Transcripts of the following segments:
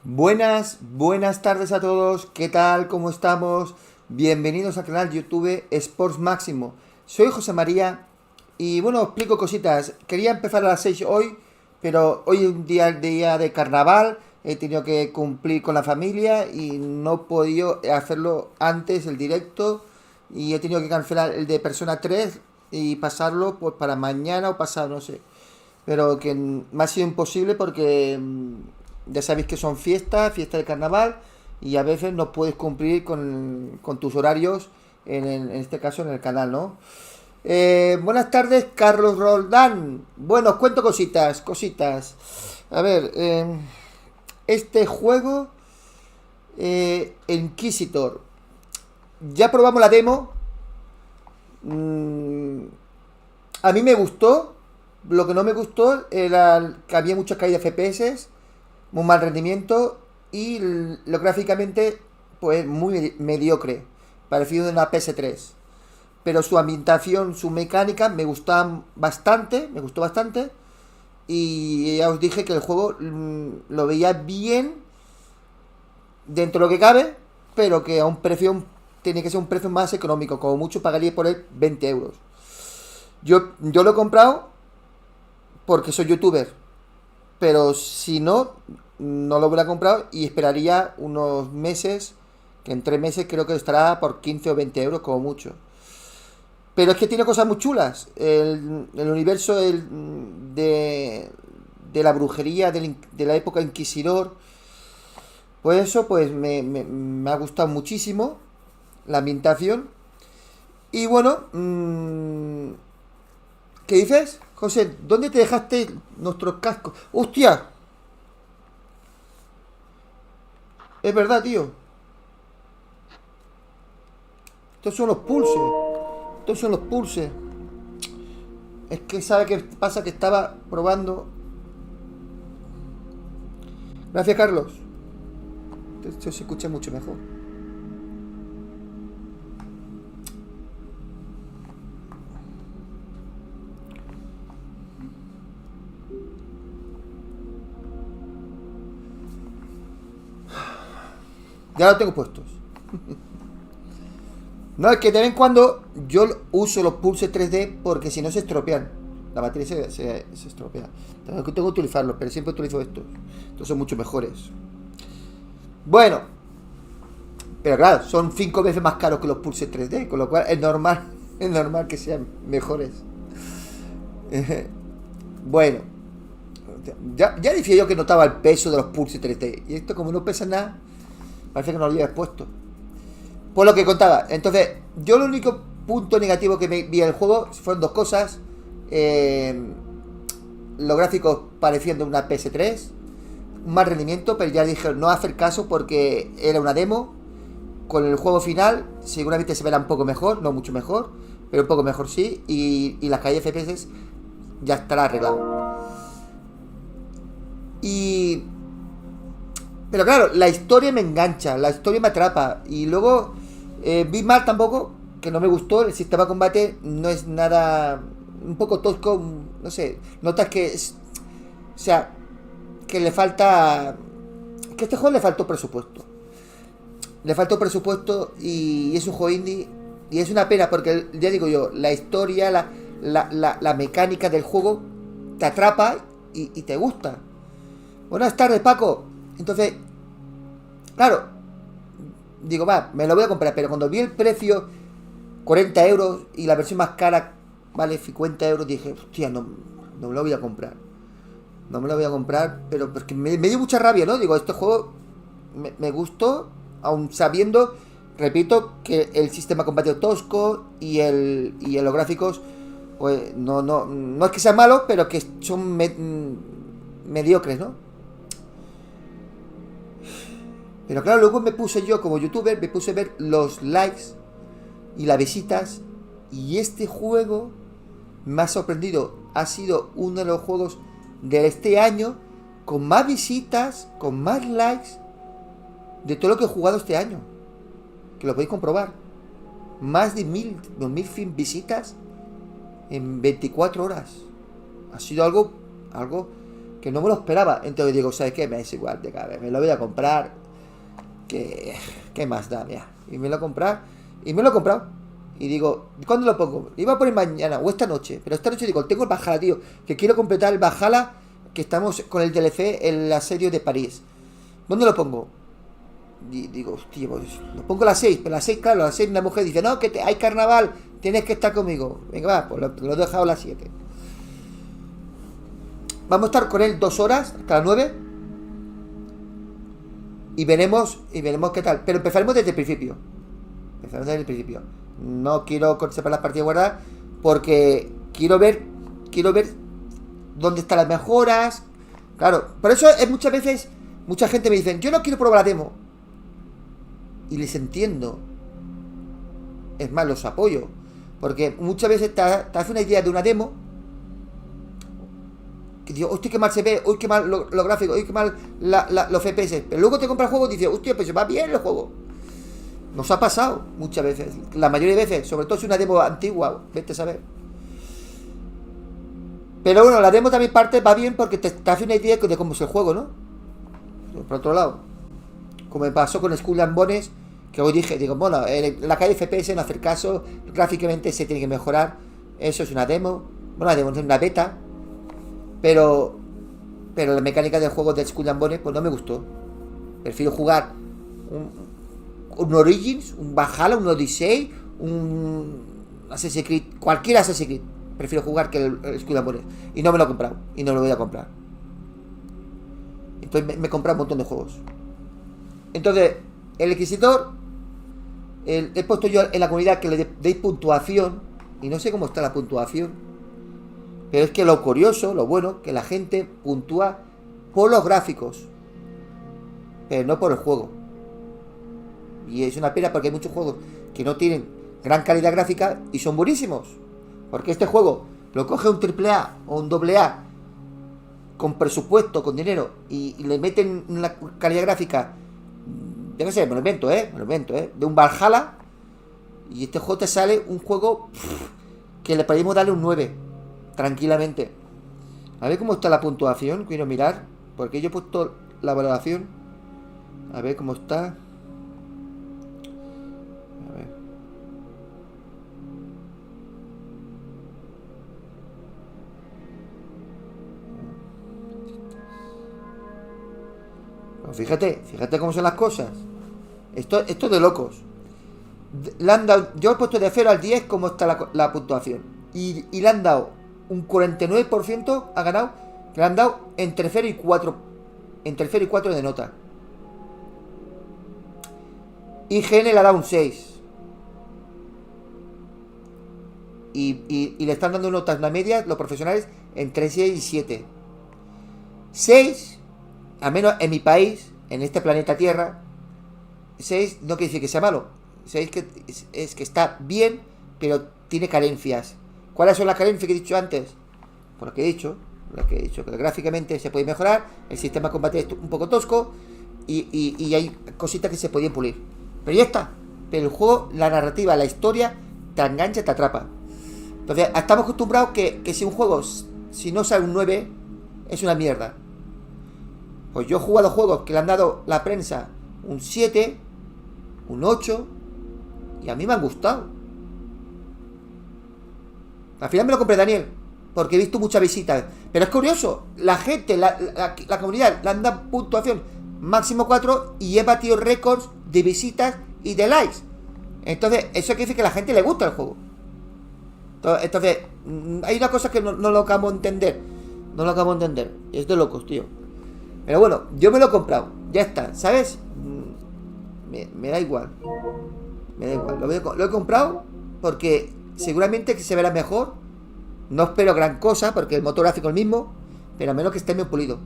Buenas tardes a todos, ¿qué tal? ¿Cómo estamos? Bienvenidos al canal YouTube Sports Máximo. Soy José María y bueno, os explico cositas. Quería empezar a las 6 hoy, pero hoy es un día de carnaval, he tenido que cumplir con la familia y no he podido hacerlo antes, el directo, y he tenido que cancelar el de Persona 3 y pasarlo pues para mañana o pasado, no sé. Pero que me ha sido imposible porque ya sabéis que son fiestas de carnaval, y a veces no puedes cumplir con tus horarios, en este caso en el canal, ¿no? Buenas tardes, Carlos Roldán. Bueno, os cuento cositas. A ver, este juego, Inquisitor. Ya probamos la demo. A mí me gustó. Lo que no me gustó era que había muchas caídas de FPS, muy mal rendimiento y lo gráficamente pues muy mediocre, parecido de una PS3. Pero su ambientación, su mecánica me gustó bastante, y ya os dije que el juego lo veía bien dentro de lo que cabe, pero que a un precio tiene que ser un precio más económico, como mucho pagaría por él 20 euros. Yo lo he comprado porque soy youtuber, pero si no, no lo hubiera comprado y esperaría unos meses, que en 3 meses creo que estará por 15 o 20 euros como mucho. Pero es que tiene cosas muy chulas. El universo de la brujería de la época Inquisidor, pues eso pues me ha gustado muchísimo la ambientación. Y bueno, ¿qué dices? José, ¿dónde te dejaste nuestros cascos? ¡Hostia! Es verdad, tío. Estos son los pulses. Estos son los pulses. Es que sabe qué pasa, que estaba probando. Gracias, Carlos. Esto se escucha mucho mejor. Ya lo tengo puestos. No, es que de vez en cuando yo uso los pulses 3D porque si no se estropean. La batería se estropea. Tengo que utilizarlos, pero siempre utilizo estos. Estos son mucho mejores. Bueno, pero claro, son 5 veces más caros que los pulses 3D, con lo cual es normal que sean mejores. Bueno, ya decía yo que notaba el peso de los pulses 3D. Y esto, como no pesa nada, parece que no lo llevas puesto. Pues lo que contaba. Entonces, yo lo único punto negativo que me vi en el juego fueron dos cosas. Los gráficos pareciendo una PS3. Un mal rendimiento, pero ya dije no hacer caso porque era una demo. Con el juego final, seguramente se verá un poco mejor, no mucho mejor, pero un poco mejor sí. Y las caídas de FPS ya estará arreglado. Pero claro, la historia me engancha, la historia me atrapa. Y luego vi mal tampoco, que no me gustó. El sistema de combate no es nada. Un poco tosco, no sé. Notas que es. O sea, que le falta. Que a este juego le faltó presupuesto. Le faltó presupuesto y es un juego indie. Y es una pena porque, ya digo yo, la historia, la mecánica del juego te atrapa y te gusta. Buenas tardes, Paco. Entonces, claro, digo, va, me lo voy a comprar, pero cuando vi el precio, 40 euros, y la versión más cara vale 50 euros, dije, hostia, no me lo voy a comprar. No me lo voy a comprar, pero porque me dio mucha rabia, ¿no? Digo, este juego me gustó, aun sabiendo, repito, que el sistema de combate es tosco y los gráficos, pues no es que sean malos, pero que son mediocres, ¿no? Pero claro, luego me puse yo como youtuber, me puse a ver los likes y las visitas. Y este juego me ha sorprendido. Ha sido uno de los juegos de este año con más visitas, con más likes de todo lo que he jugado este año. Que lo podéis comprobar. Más de 2000 visitas en 24 horas. Ha sido algo que no me lo esperaba. Entonces digo, ¿sabes qué? Me es igual de cabeza, me lo voy a comprar. ¿Qué más da? Mira. Y me lo he comprado. Y me lo he comprado. Y digo, ¿cuándo lo pongo? Iba a poner mañana o esta noche. Pero esta noche digo, tengo el Valhalla, tío. Que quiero completar el Valhalla. Que estamos con el DLC, el asedio de París. ¿Dónde lo pongo? Y digo, hostia, pues lo pongo a las 6. Pero a las 6, claro, a las 6 una mujer dice, no, que hay carnaval. Tienes que estar conmigo. Venga, va, pues lo he dejado a las 7. Vamos a estar con él 2 horas, hasta las 9. Y veremos qué tal. Pero empezaremos desde el principio. No quiero separar las partidas guardadas. Porque quiero ver dónde están las mejoras. Claro, por eso es muchas veces. Mucha gente me dice, yo no quiero probar la demo. Y les entiendo. Es más, los apoyo. Porque muchas veces te hace una idea de una demo. Que digo, hostia, qué mal se ve, uy, qué mal los gráficos, uy, qué mal los FPS. Pero luego te compras el juego y dices, hostia, pues va bien el juego. Nos ha pasado muchas veces, la mayoría de veces, sobre todo si es una demo antigua, vete a saber. Pero bueno, la demo también parte va bien porque te hace una idea de cómo es el juego, ¿no? Por otro lado, como me pasó con Skull and Bones, que hoy digo, bueno, la calle FPS no hacer caso, gráficamente se tiene que mejorar. Eso es una demo, bueno, la demo es una beta. Pero la mecánica del juego de Skull and Bones pues no me gustó. Prefiero jugar un Origins, un Valhalla, un Odyssey, un Assassin's Creed, cualquier Assassin's Creed. Prefiero jugar que el Skull and Bones. Y no me lo he comprado, y no lo voy a comprar. Entonces me he comprado un montón de juegos. Entonces, el Inquisitor, he puesto yo en la comunidad que le deis puntuación. Y no sé cómo está la puntuación. Pero es que lo curioso, lo bueno, que la gente puntúa por los gráficos, pero no por el juego. Y es una pena porque hay muchos juegos que no tienen gran calidad gráfica y son buenísimos. Porque este juego lo coge un AAA o un AA con presupuesto, con dinero, y le meten una calidad gráfica, yo qué sé, me lo invento, de un Valhalla, y este juego te sale un juego que le podemos darle un 9. Tranquilamente. A ver cómo está la puntuación. Quiero mirar. Porque yo he puesto la valoración. A ver cómo está. A ver. Pues fíjate cómo son las cosas. Esto es de locos. Yo he puesto de 0 al 10 cómo está la puntuación. Y le han dado un 49% ha ganado, que le han dado entre 0 y 4. Entre 0 y 4 de nota. IGN le ha dado un 6. Y le están dando notas, una media, los profesionales, entre 6 y 7. 6, al menos en mi país, en este planeta Tierra, 6 no quiere decir que sea malo. 6 es que está bien, pero tiene carencias. ¿Cuáles son las carencias que he dicho antes? Por lo que he dicho, que gráficamente se puede mejorar, el sistema de combate es un poco tosco y hay cositas que se podían pulir. Pero ya está. Pero el juego, la narrativa, la historia, te engancha, te atrapa. Entonces, estamos acostumbrados que si un juego, si no sale un 9, es una mierda. Pues yo he jugado juegos que le han dado la prensa un 7, un 8, y a mí me han gustado. Al final me lo compré, Daniel, porque he visto muchas visitas. Pero es curioso, la gente, la comunidad, le han dado puntuación máximo 4 y he batido récords de visitas y de likes. Entonces, eso quiere decir que a la gente le gusta el juego. Entonces, hay una cosa que no lo acabo de entender. No lo acabo de entender. Es de locos, tío. Pero bueno, yo me lo he comprado. Ya está, ¿sabes? Me da igual. Me da igual. Lo he comprado porque seguramente que se verá mejor. No espero gran cosa porque el motor gráfico es el mismo, pero a menos que esté bien pulido.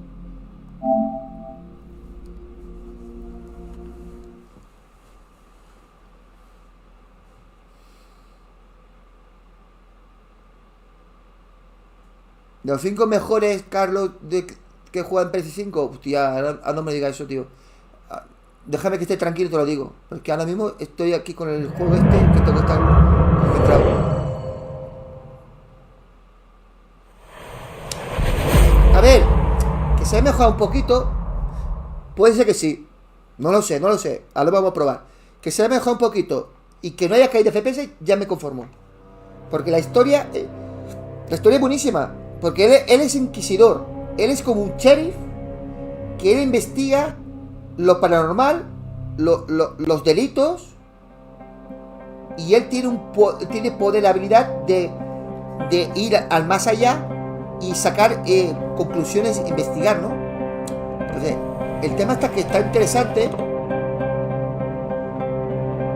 De los 5 mejores, Carlos, que juegan PS5, hostia, no me digas eso, tío. Déjame que esté tranquilo, te lo digo. Porque ahora mismo estoy aquí con el juego que tengo que estar concentrado. A ver, se ha mejorado un poquito. Puede ser que sí. No lo sé. Ahora vamos a probar. Que se ha mejorado un poquito y que no haya caído FPS, ya me conformo. Porque la historia es buenísima. Porque él es inquisidor. Él es como un sheriff que él investiga lo paranormal, los delitos. Y él tiene poder, la habilidad de ir al más allá y sacar conclusiones, investigar, ¿no? Entonces, el tema está que está interesante.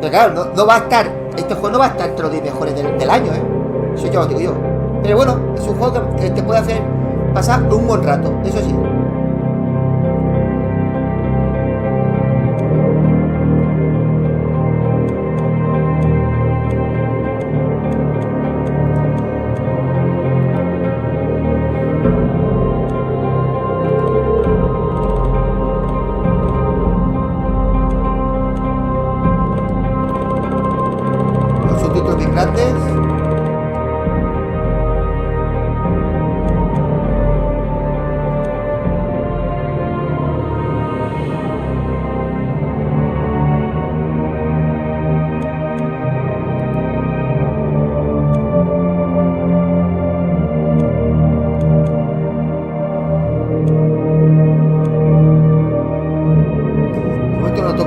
Pero claro, no va a estar. Este juego no va a estar entre los 10 mejores del año, Eso ya lo digo yo. Pero bueno, es un juego que te puede hacer pasar un buen rato, eso sí. Los subtítulos bien grandes.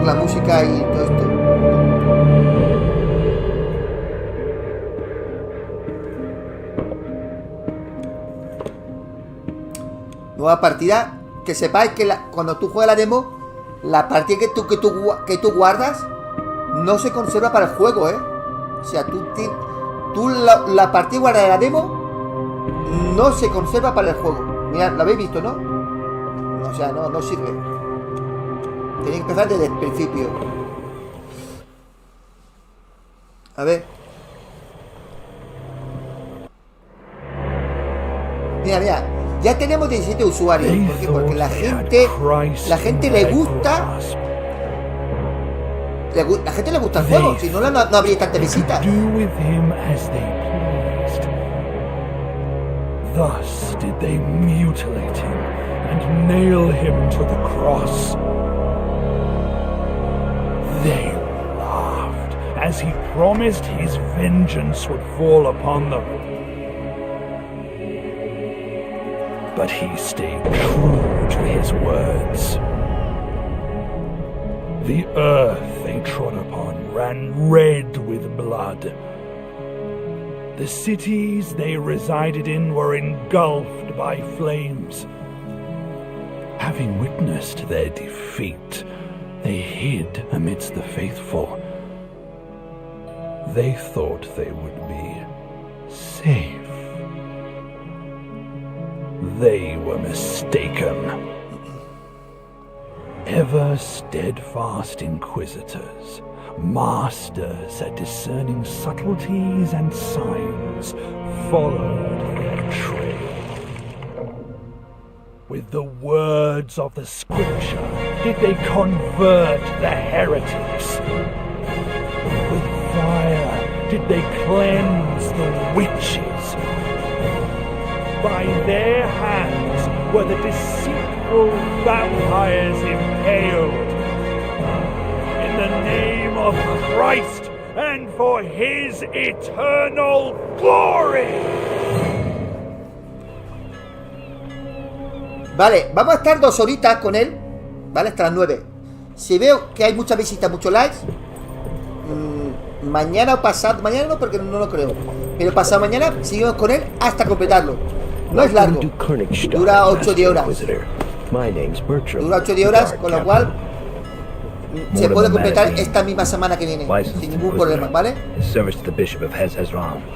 La música y todo esto. Nueva partida. Que sepáis que cuando tú juegas la demo, la partida que tú guardas no se conserva para el juego, O sea, la partida guardada de la demo no se conserva para el juego. Mirad, lo habéis visto, ¿no? O sea, no sirve. Tiene que empezar desde el principio. A ver. Mira. Ya tenemos 17 usuarios. ¿Por qué? Porque la gente le gusta. La gente le gusta el juego. Si no, no habría tantas visitas. Thus did they mutilate him and nail him to the cross. They laughed as he promised his vengeance would fall upon them. But he stayed true to his words. The earth they trod upon ran red with blood. The cities they resided in were engulfed by flames. Having witnessed their defeat, they hid amidst the faithful. They thought they would be safe. They were mistaken. Ever steadfast inquisitors, masters at discerning subtleties and signs, followed their trail. With the words of the scripture did they convert the heretics. With fire did they cleanse the witches. By their hands were the deceitful vampires impaled. In the name of Christ and for his eternal glory. Vale, vamos a estar 2 horitas con él. Vale, hasta las 9. Si veo que hay muchas visitas, muchos likes, mañana o pasado, mañana no porque no lo creo, pero pasado mañana seguimos con él hasta completarlo. No es largo, dura 8 o 10 horas. Dura 8 o 10 horas, con lo cual se puede completar esta misma semana que viene sin ningún problema, ¿vale?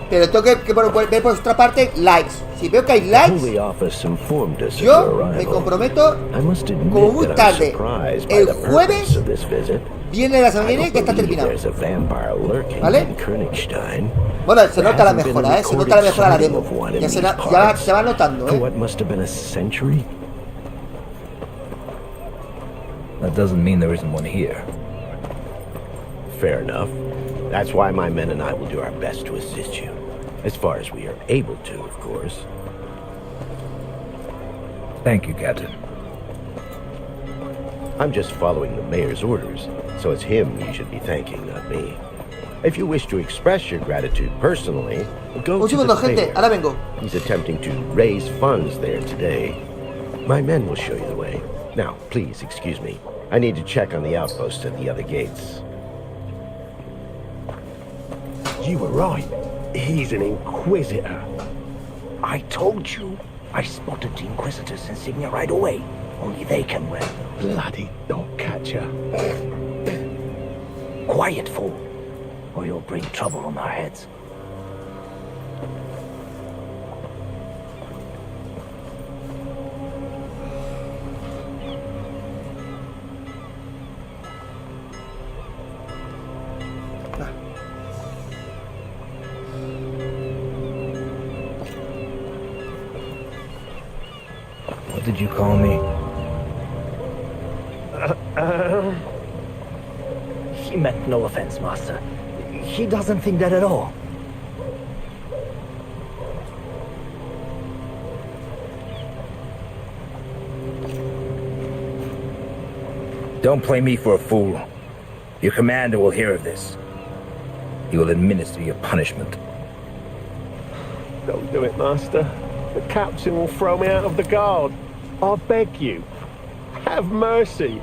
Pero tengo que ver por otra parte likes. Si veo que hay likes, yo me comprometo como muy tarde el jueves viene la semana que viene que está terminado, ¿vale? Bueno, se nota la mejora, se nota la mejora la demo. Ya se va notando, That doesn't mean there isn't one here. Fair enough. That's why my men and I will do our best to assist you. As far as we are able to, of course. Thank you, Captain. I'm just following the mayor's orders, so it's him you should be thanking, not me. If you wish to express your gratitude personally, go Un to segundo, the gente, fair. ahora vengo. He's attempting to raise funds there today. My men will show you the way. Now, please excuse me. I need to check on the outposts at the other gates. You were right. He's an Inquisitor. I told you. I spotted the Inquisitor's insignia right away. Only they can wear them. Bloody dog catcher. Quiet, fool, or you'll bring trouble on our heads. What did you call me? He meant no offense, Master. He doesn't think that at all. Don't play me for a fool. Your commander will hear of this. He will administer your punishment. Don't do it, Master. The captain will throw me out of the guard. I beg you. Have mercy.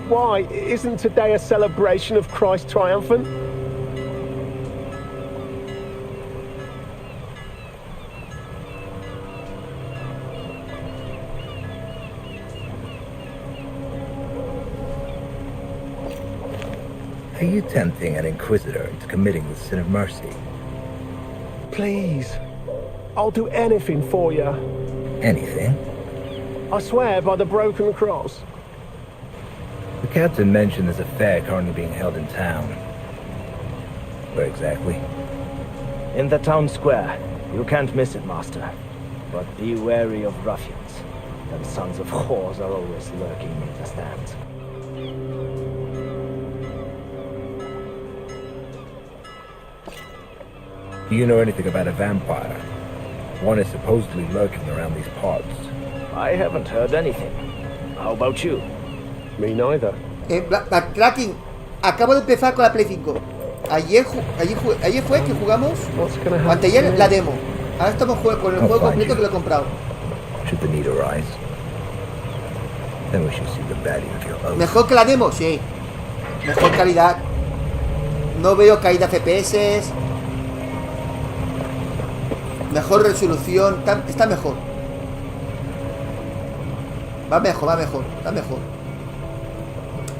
Why? Isn't today a celebration of Christ triumphant? Are you tempting an Inquisitor into committing the sin of mercy? Please. I'll do anything for you. Anything? I swear by the broken cross. The captain mentioned there's a fair currently being held in town. Where exactly? In the town square. You can't miss it, Master. But be wary of ruffians. Them sons of whores are always lurking near the stands. Do you know anything about a vampire? One is supposedly lurking around these parts. I haven't heard anything. How about you? Me neither. Backtracking. Acabo de empezar con la Play 5. Ayer fue que jugamos. What's gonna O happen? anteayer la demo. Ahora estamos con el I'll juego find completo you. que lo he comprado. Should the need arise, then we should see the value of your oath. Mejor que la demo, sí. Mejor calidad. No veo caída FPS. Mejor resolución. Está mejor. Va mejor.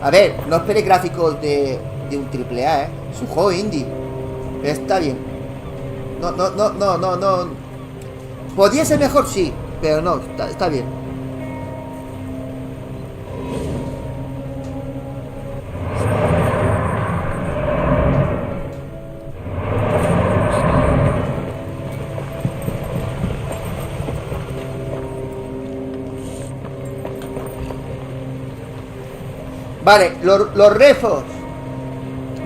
A ver, no esperes gráficos de un triple A, Es un juego indie. Pero está bien. No. Podría ser mejor, sí. Pero no, está bien. Vale, los refos.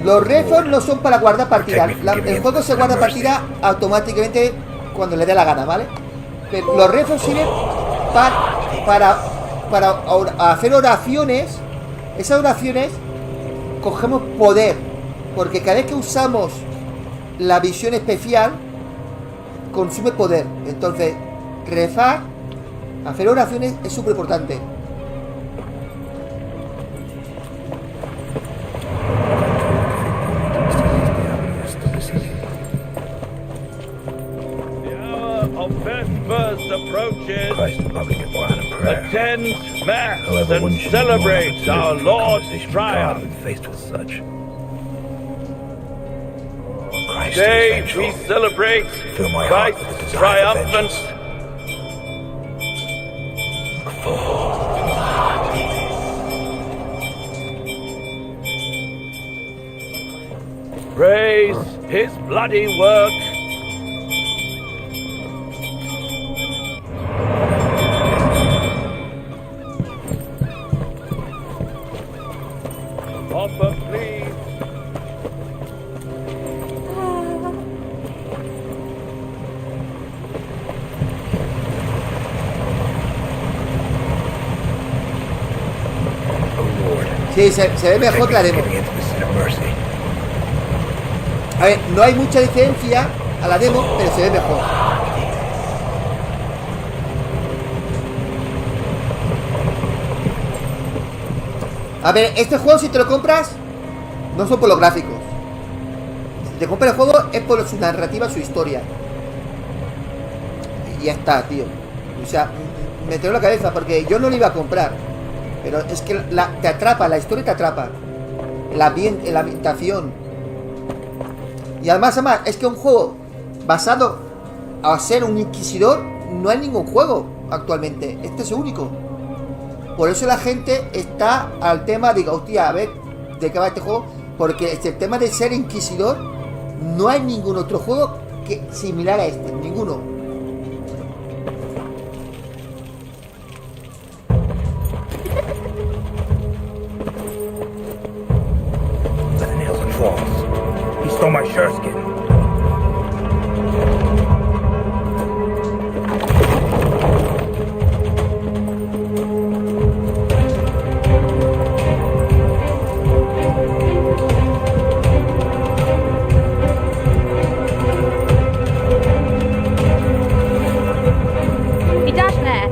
Los refos no son para guardar partida. El juego se guarda partida automáticamente cuando le dé la gana, ¿vale? Pero los refos sirven para hacer oraciones. Esas oraciones cogemos poder. Porque cada vez que usamos la visión especial, consume poder. Entonces, rezar, hacer oraciones es súper importante. Approaches, Christ will probably get more out of prayer. attend mass However, one and should celebrate our Lord's triumph. When faced with such. Christ Today is we vengeful. celebrate Fill my heart with Christ's the desire for triumphant. Praise his bloody work. Offer, please. Sí, se ve mejor que la demo. Getting into the sin of mercy. A ver, no hay mucha diferencia a la demo, pero se ve mejor. A ver, este juego si te lo compras, no son por los gráficos. Si te compras el juego es por su narrativa, su historia. Y ya está, tío. O sea, me tengo la cabeza porque yo no lo iba a comprar. Pero es que te atrapa, la historia te atrapa. La ambientación. Y además, es que un juego basado a ser un inquisidor, no hay ningún juego actualmente. Este es el único. Por eso la gente está al tema, digo, hostia, a ver de qué va este juego. Porque el tema de ser inquisidor, no hay ningún otro juego similar a este. Ninguno. By the nails and claws. He stole my shirt-skin. He dashed there.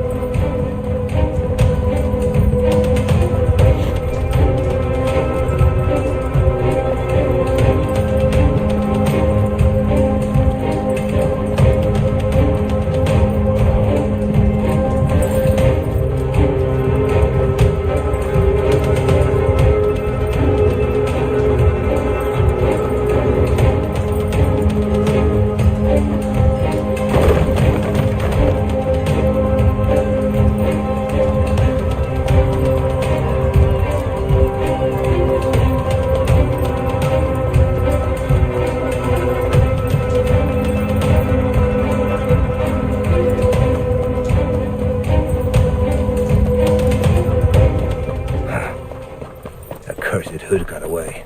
Hood got away.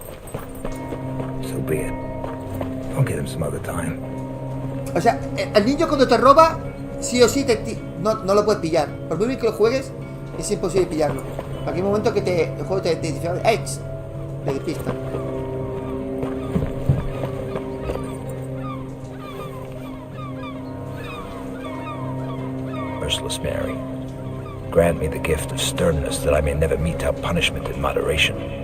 So be it. I'll get him some other time. O sea, el niño cuando te roba, sí o sí no lo puedes pillar. Por muy bien que lo juegues, es imposible pillarlo. Aquí hay un momento que el juego te dice, ¡hey! Le despista. Merciless Mary, grant me the gift of sternness that I may never mete out punishment in moderation.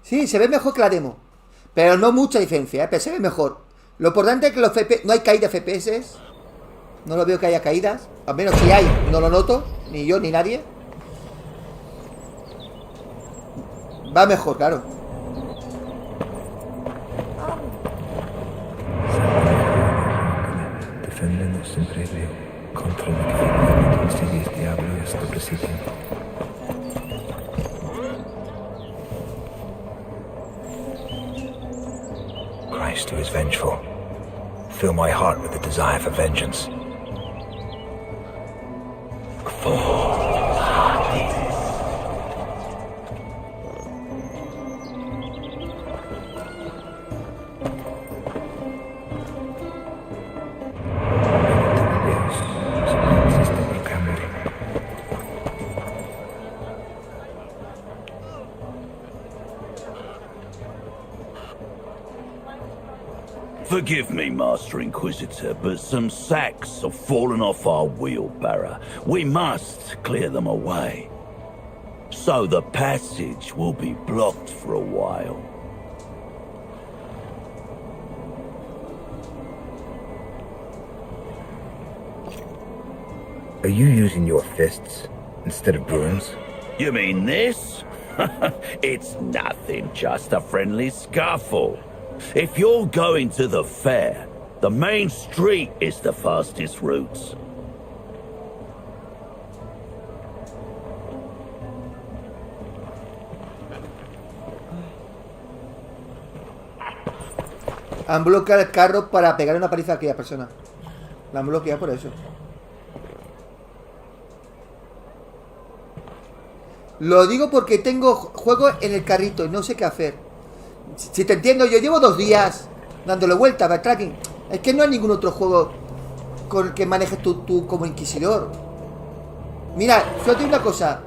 Sí, se ve mejor que la demo. Pero no mucha diferencia, pero se ve mejor. Lo importante es que los FPS, no hay caída de FPS. No lo veo que haya caídas. Al menos si hay, no lo noto. Ni yo, ni nadie. Va mejor, claro. Defendernos siempre contra lo que sigue este diablo y este presidio. Christ, who is vengeful, fill my heart with the desire for vengeance. Forgive me, Master Inquisitor, but some sacks have fallen off our wheelbarrow. We must clear them away. So the passage will be blocked for a while. Are you using your fists instead of brooms? You mean this? It's nothing, just a friendly scuffle. If you're going to the fair, the main street is the fastest route. Han bloqueado el carro para pegar una paliza a aquella persona. La han bloqueado por eso. Lo digo porque tengo juegos en el carrito y no sé qué hacer. Si te entiendo, yo llevo 2 días dándole vuelta a tracking. Es que no hay ningún otro juego con el que manejes tú como Inquisidor. Mira, fíjate una cosa.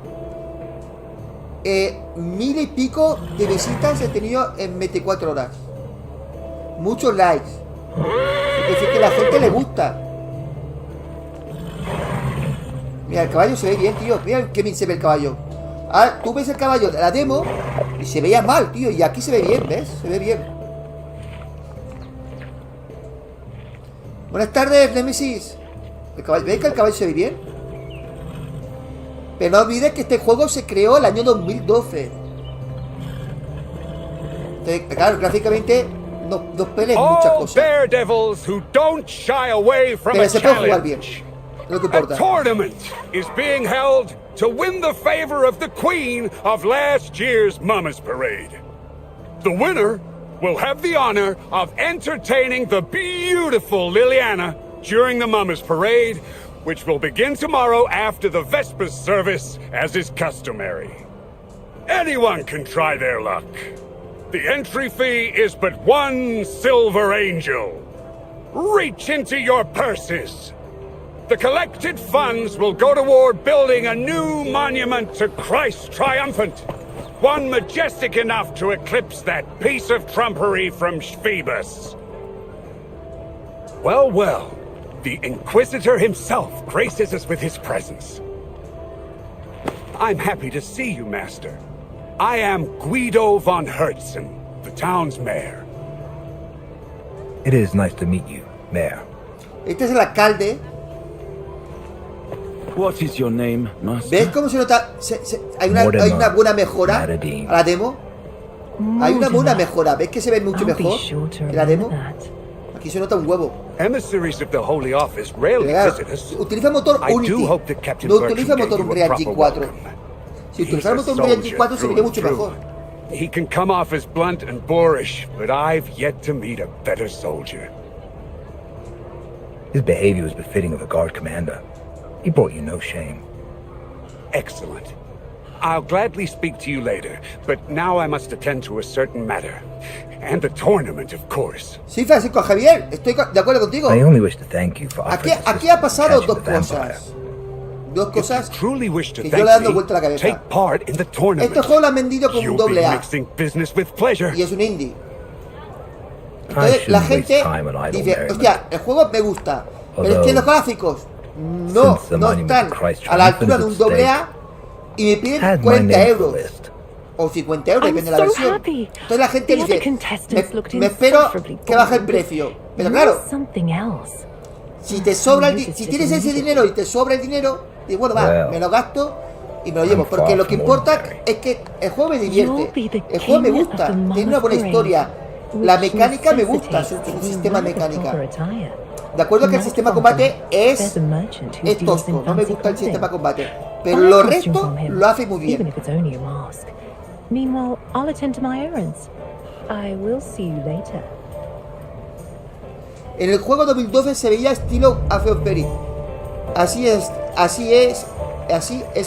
1000 y pico de visitas he tenido en 24 horas. Muchos likes. Es decir, que a la gente le gusta. Mira, el caballo se ve bien, tío. Mira qué bien se ve el caballo. Ah, tú ves el caballo de la demo y se veía mal, tío. Y aquí se ve bien, ¿ves? Se ve bien. Buenas tardes, Nemesis. ¿Veis que el caballo se ve bien? Pero no olvides que este juego se creó el año 2012. Entonces, claro, gráficamente no peleen muchas cosas. Pero se puede jugar bien. No te importa. A tournament is being held to win the favor of the queen of last year's Mama's Parade. The winner will have the honor of entertaining the beautiful Liliana during the Mama's Parade, which will begin tomorrow after the Vespers service, as is customary. Anyone can try their luck. The entry fee is but 1 silver angel. Reach into your purses. The collected funds will go toward building a new monument to Christ Triumphant. One majestic enough to eclipse that piece of trumpery from Phoebus. Well, well, the Inquisitor himself graces us with his presence. I'm happy to see you, Master. I am Guido von Herzen, the town's mayor. It is nice to meet you, Mayor. Este es el alcalde. What is your name, master? ¿Ves cómo se nota? Hay una buena mejora a la demo. Hay una buena mejora. ¿Ves que se ve mucho mejor en la demo? Aquí se nota un huevo. Emissaries of the Holy Office rarely visit us. Utiliza motor Unity. No utiliza motor Unreal Engine 4. Si utilizara motor Unreal Engine 4 se vería mucho mejor. He can come off as blunt and boorish, but I've yet to meet a better soldier. His behavior was befitting of a guard commander. He brought you no shame. Excellent. I'll gladly speak to you later, but now I must attend to a certain matter. And the tournament, of course. Sí, Francisco Javier, estoy de acuerdo contigo. I only wish to thank you for aquí ha pasado dos cosas. Dos cosas que yo le he dado vuelta a la cabeza. Este juego lo han vendido como un doble A. Y es un indie. Entonces la gente dice, hostia, el juego me gusta, pero es que los gráficos no están a la altura de un doble A y me piden 40 euros. O 50 euros, depende de la versión. Entonces la gente dice, me espero que baje el precio. Pero claro, si tienes ese dinero y te sobra el dinero, digo, bueno, va, me lo gasto y me lo llevo. Porque lo que importa es que el juego me divierte. El juego me gusta, tiene una buena historia. La mecánica me gusta, su sistema mecánica. De acuerdo que el sistema de combate es tosco, no me gusta el sistema de combate. Pero lo resto lo hace muy bien. Meanwhile, I'll attend to my errands. I will see you later. En el juego 2012 se veía estilo Ace of Base. Así es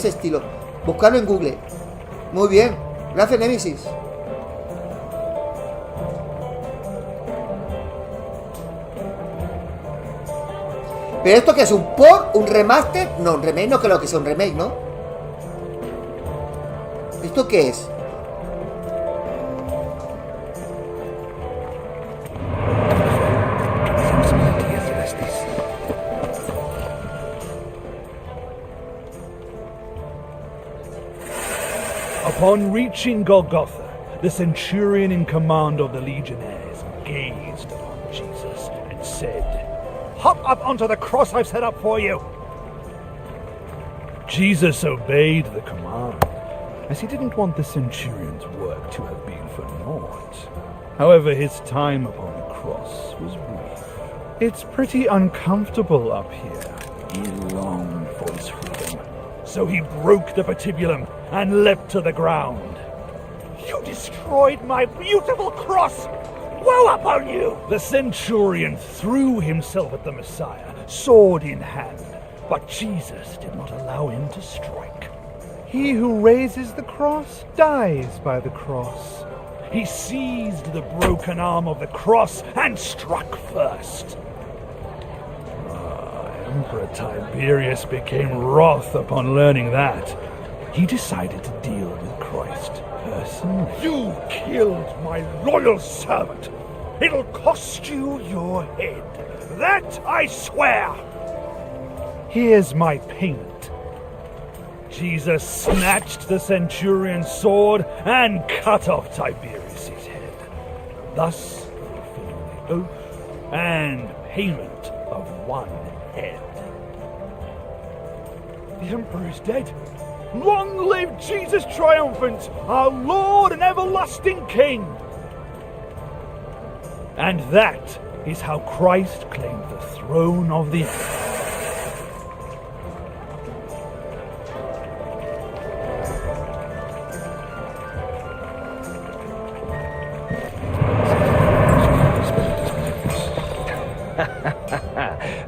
estilo. Buscarlo en Google. Muy bien. Gracias, Nemesis. ¿Pero esto qué es? ¿Un port? ¿Un remaster? No, un remake no creo que sea un remake, ¿no? ¿Esto qué es? Upon reaching Golgotha, the centurion in command of the legionnaires gazed upon Jesus and said, "Hop up onto the cross I've set up for you." Jesus obeyed the command, as he didn't want the centurion's work to have been for naught. However, his time upon the cross was brief. It's pretty uncomfortable up here. He longed for his freedom. So he broke the patibulum and leapt to the ground. "You destroyed my beautiful cross! Woe upon you! The centurion threw himself at the Messiah, sword in hand, but Jesus did not allow him to strike. He who raises the cross dies by the cross. He seized the broken arm of the cross and struck first. Emperor Tiberius became wroth upon learning that. He decided to deal with Christ personally. You killed my loyal servant. It'll cost you your head. That I swear. Here's my payment. Jesus snatched the centurion's sword and cut off Tiberius' head, thus fulfilling the oath and payment of one head. The Emperor is dead. Long live Jesus triumphant, our Lord and everlasting King! And that is how Christ claimed the throne of the earth.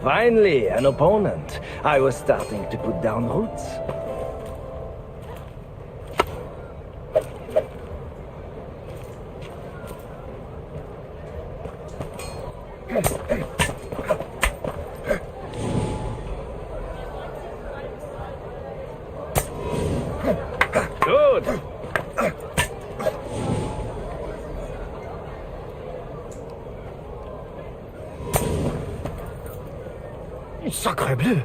Finally, an opponent. I was starting to put down roots. Good. Sacre bleu!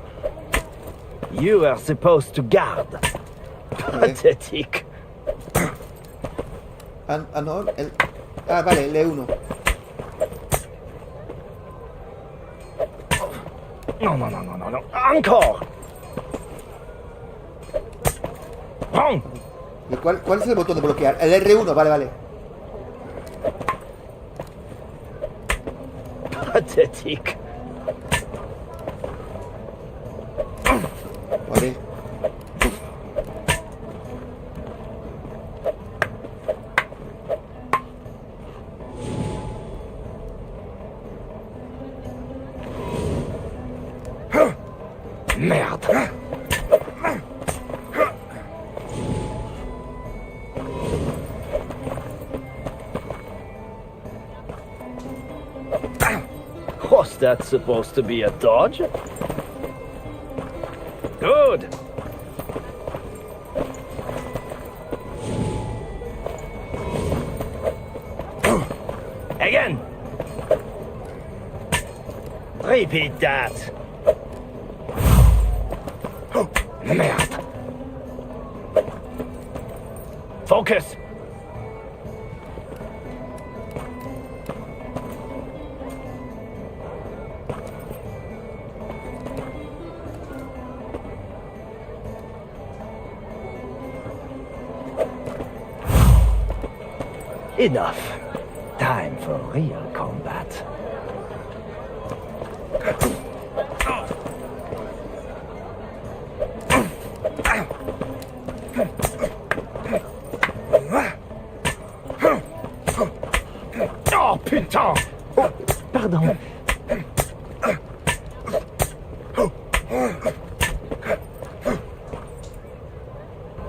You are supposed to guard. Pathetic. No, vale, el E1. No. Encore! Wrong! ¿Y cuál es el botón de bloquear? El R1, vale. Pathetic. Vale. Merde. Was that supposed to be a dodge? Good. Again. Repeat that. Merde. Focus. Enough. Time for real combat. Oh putain! Oh, pardon.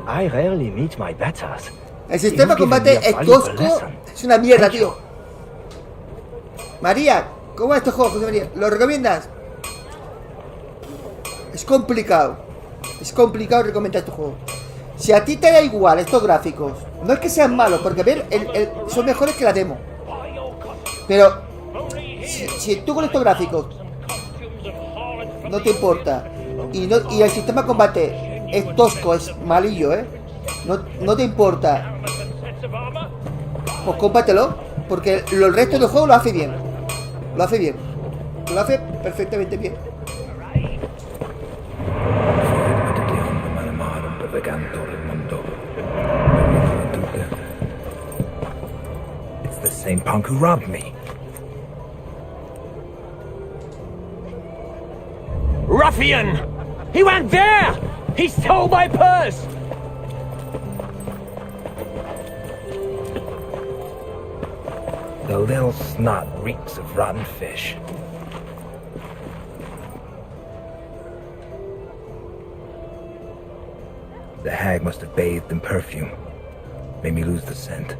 I rarely meet my betters. El sistema de combate es tosco, es una mierda, tío. María, ¿cómo es este juego, José María? ¿Lo recomiendas? Es complicado recomendar este juego. Si a ti te da igual estos gráficos, no es que sean malos, porque ver, son mejores que la demo. Pero si tú con estos gráficos no te importa y el sistema de combate es tosco, es malillo, no te importa, pues cómpratelo, porque el resto del juego lo hace bien. Lo hace perfectamente bien. It's the same punk who robbed me. Ruffian! He went there! He stole my purse! The little snot reeks of rotten fish. The hag must have bathed in perfume. Made me lose the scent.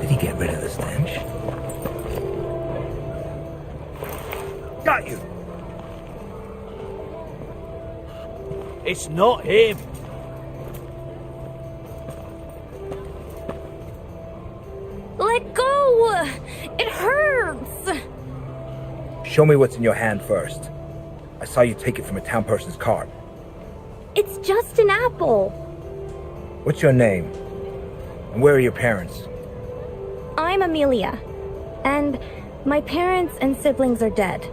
Did he get rid of the stench? Got you! It's not him! Let go! It hurts! Show me what's in your hand first. I saw you take it from a town person's cart. It's just an apple. What's your name? And where are your parents? I'm Amelia, and my parents and siblings are dead.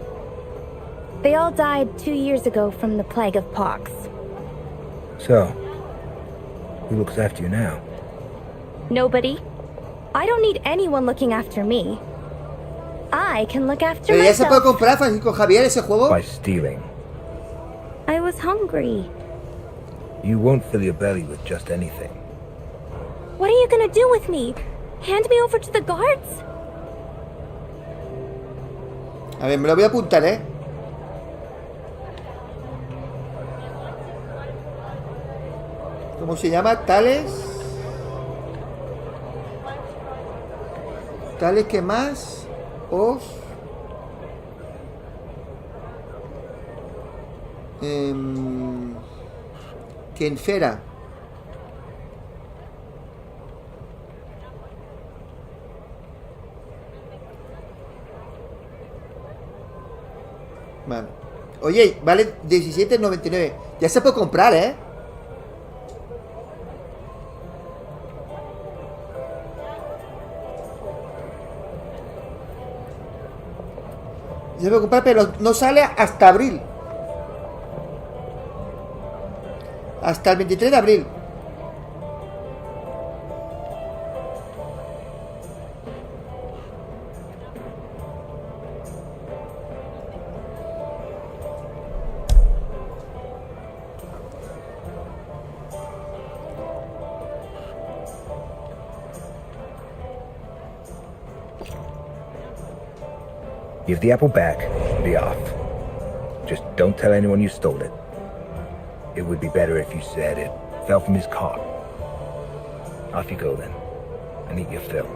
They all died 2 years ago from the plague of pox. So, who looks after you now? Nobody. I don't need anyone looking after me. I can look after Pero ya se puede myself. comprar, Francisco Javier, ese juego. By stealing. I was hungry. You won't fill your belly with just anything. What are you gonna do with me? Hand me over to the guards? A ver, me lo voy a apuntar, ¿eh? ¿Cómo se llama? Tales. Tales que más os que enfera. Vale. Oye, vale 17,99. Ya se puede comprar, ¿eh? Ya se puede comprar, pero no sale hasta abril. Hasta el 23 de abril. Give the apple back and be off. Just don't tell anyone you stole it. It would be better if you said it fell from his car. Off you go then, and eat your fill.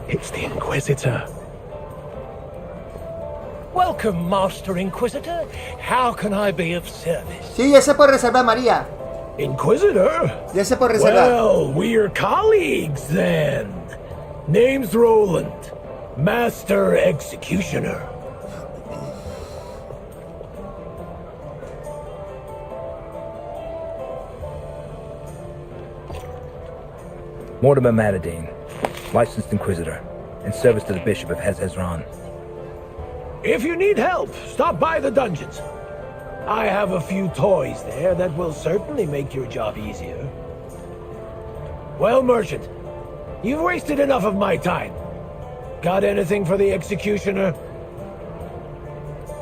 It's the Inquisitor. Welcome, Master Inquisitor. How can I be of service? Sí, ya se puede reservar, María. Inquisitor? Ya se puede reservar. Well, we're colleagues then. Name's Roland, Master Executioner. Mortimer Matadine, licensed Inquisitor, in service to the Bishop of Hezron. If you need help, stop by the dungeons. I have a few toys there that will certainly make your job easier. Well, Merchant, you've wasted enough of my time. Got anything for the Executioner?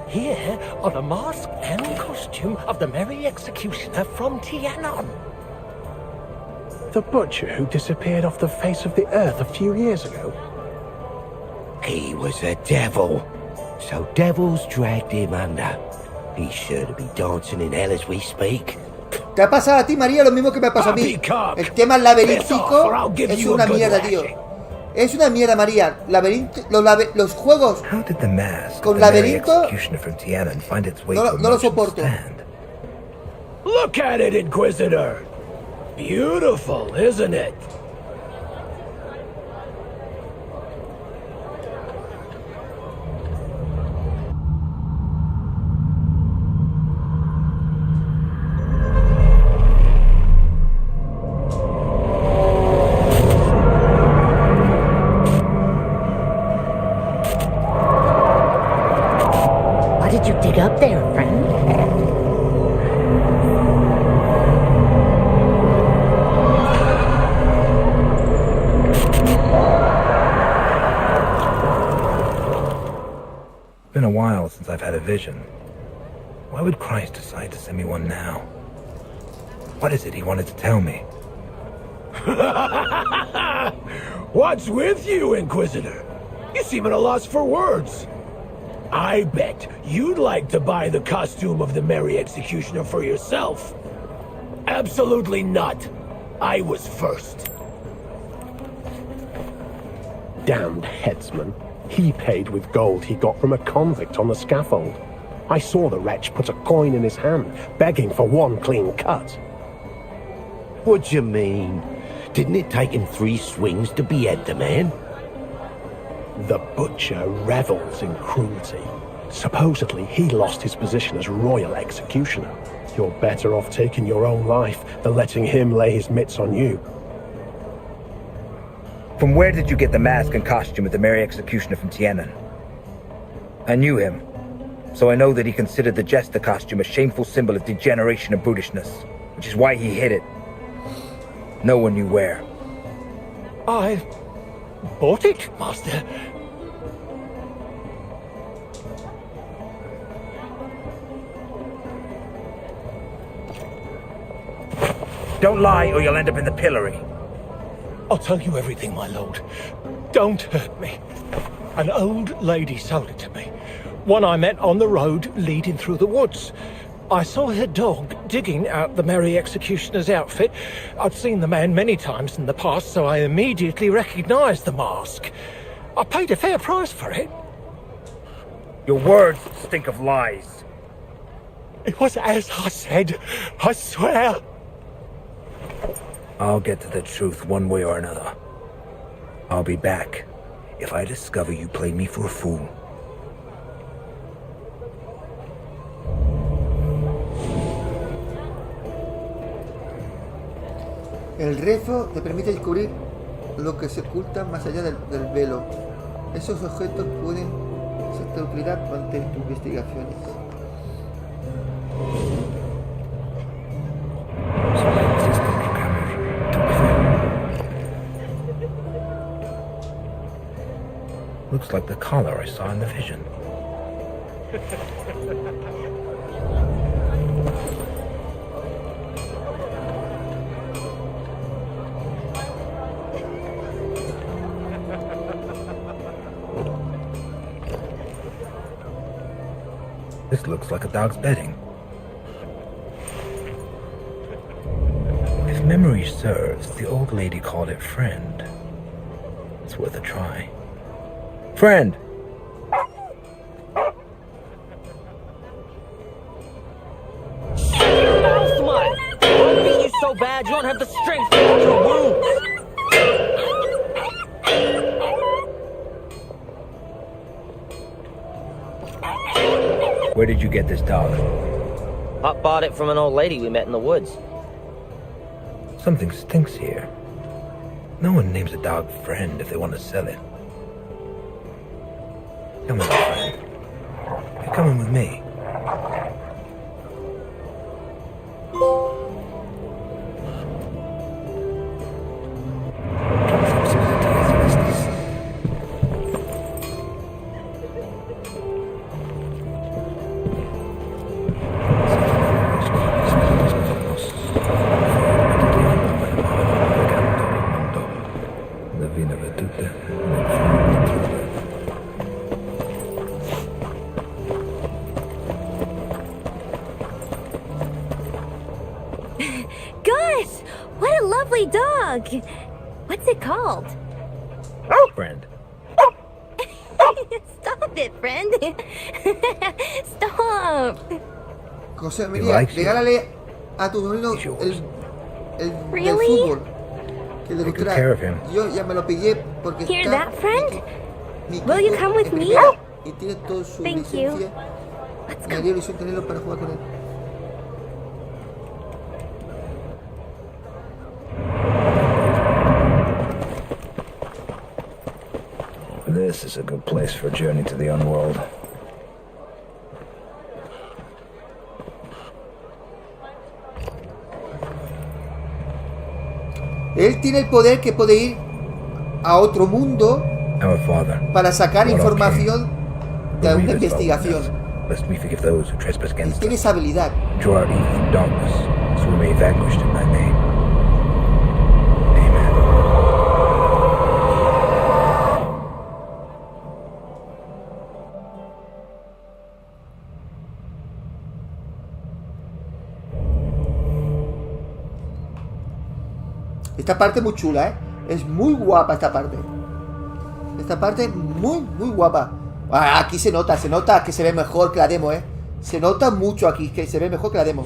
Here are the mask and costume of the Merry Executioner from Tianon. The butcher who disappeared off the face of the earth a few years ago? He was a devil, so devils dragged him under. He's sure to be dancing in hell as we speak. ¿Te ha pasado a ti, María, lo mismo que me pasó a mí? El tema laberíntico es una mierda, tío. Es una mierda, María. Los juegos con laberinto no lo soporto. Look at it, Inquisitor. Beautiful, isn't it? What did you dig up there, friend? Been a while since I've had a vision. Why would Christ decide to send me one now? What is it he wanted to tell me? What's with you, Inquisitor? You seem at a loss for words. I bet you'd like to buy the costume of the Merry Executioner for yourself. Absolutely not. I was first. Damned headsman. He paid with gold he got from a convict on the scaffold. I saw the wretch put a coin in his hand, begging for one clean cut. What do you mean? Didn't it take him 3 swings to behead the man? The butcher revels in cruelty. Supposedly, he lost his position as royal executioner. You're better off taking your own life than letting him lay his mitts on you. From where did you get the mask and costume of the Merry Executioner from Tienen? I knew him, so I know that he considered the jester costume a shameful symbol of degeneration and brutishness, which is why he hid it. No one knew where. I bought it, Master. Don't lie or you'll end up in the pillory. I'll tell you everything, my lord. Don't hurt me. An old lady sold it to me. One I met on the road leading through the woods. I saw her dog digging out the Merry Executioner's outfit. I'd seen the man many times in the past, so I immediately recognized the mask. I paid a fair price for it. Your words stink of lies. It was as I said, I swear. I'll get to the truth one way or another. I'll be back if I discover you played me for a fool. El rezo te permite descubrir lo que se oculta más allá del velo. Esos objetos pueden ser de utilidad durante tus investigaciones. Looks like the collar I saw in the vision. This looks like a dog's bedding. If memory serves, the old lady called it friend. It's worth a try. Friend! Smile! I'll beat you so bad you don't have the strength to wash your wounds! Where did you get this dog? I bought it from an old lady we met in the woods. Something stinks here. No one names a dog friend if they want to sell it. Come on, friend. You're coming with me. gosh! What a lovely dog! What's it called? Friend. Stop it, friend. Stop. José María, regálale a tu sobrino el del fútbol. Que le gustará. Yo ya me lo pillé porque Hear está that, friend? mi Will you come with me? y tiene todo su Thank you. licencia. Me haría ilusión tenerlo para jugar con él. This is a good place for a journey to the unworld. Él tiene el poder que puede ir a otro mundo para sacar información de una investigación. Y tiene esa habilidad. Draw out evil from darkness, so we may vanquish in thy name. Esta parte es muy chula, ¿eh? Es muy guapa esta parte. Esta parte es muy, muy guapa. Ah, aquí se nota que se ve mejor que la demo, ¿eh? Se nota mucho aquí que se ve mejor que la demo.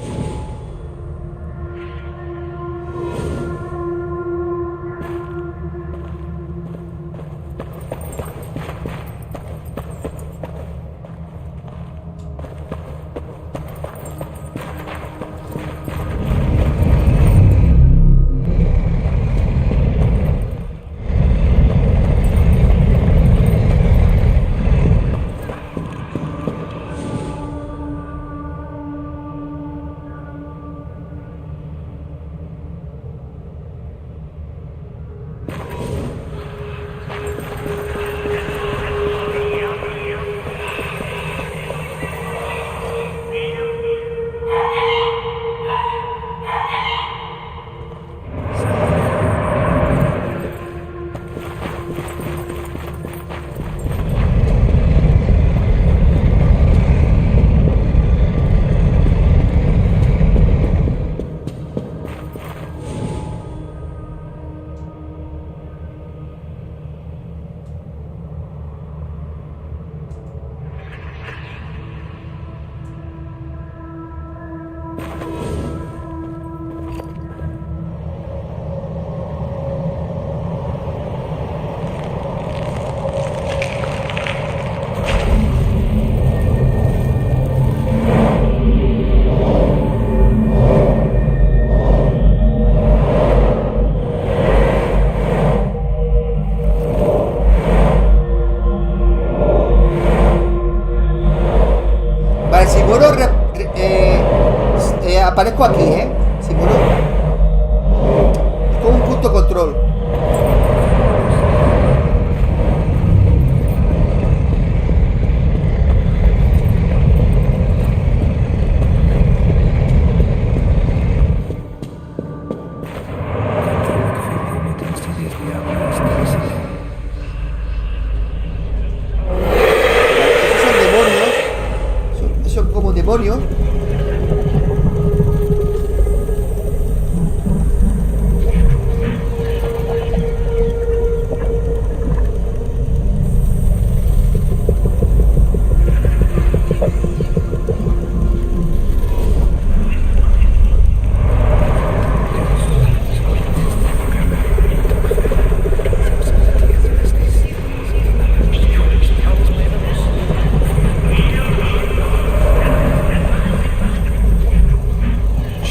Aparezco aquí, ¿eh? Si muero. Es como un punto control. Esos son demonios. Son como demonios.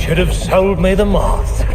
Should have sold me the mask.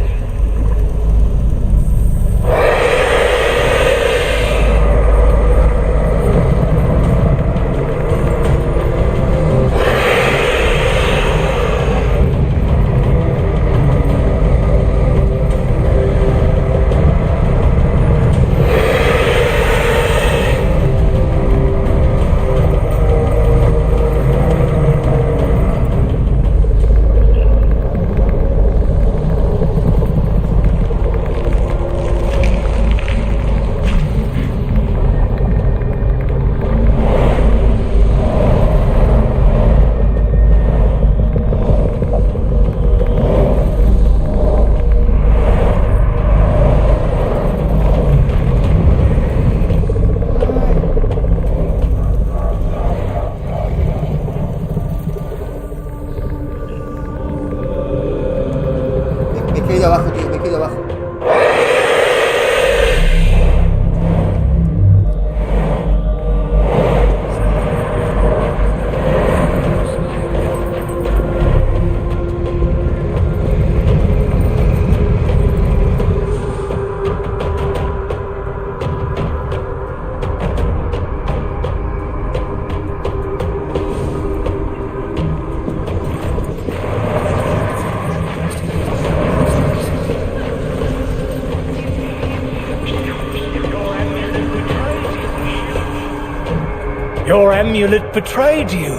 amulet betrayed you.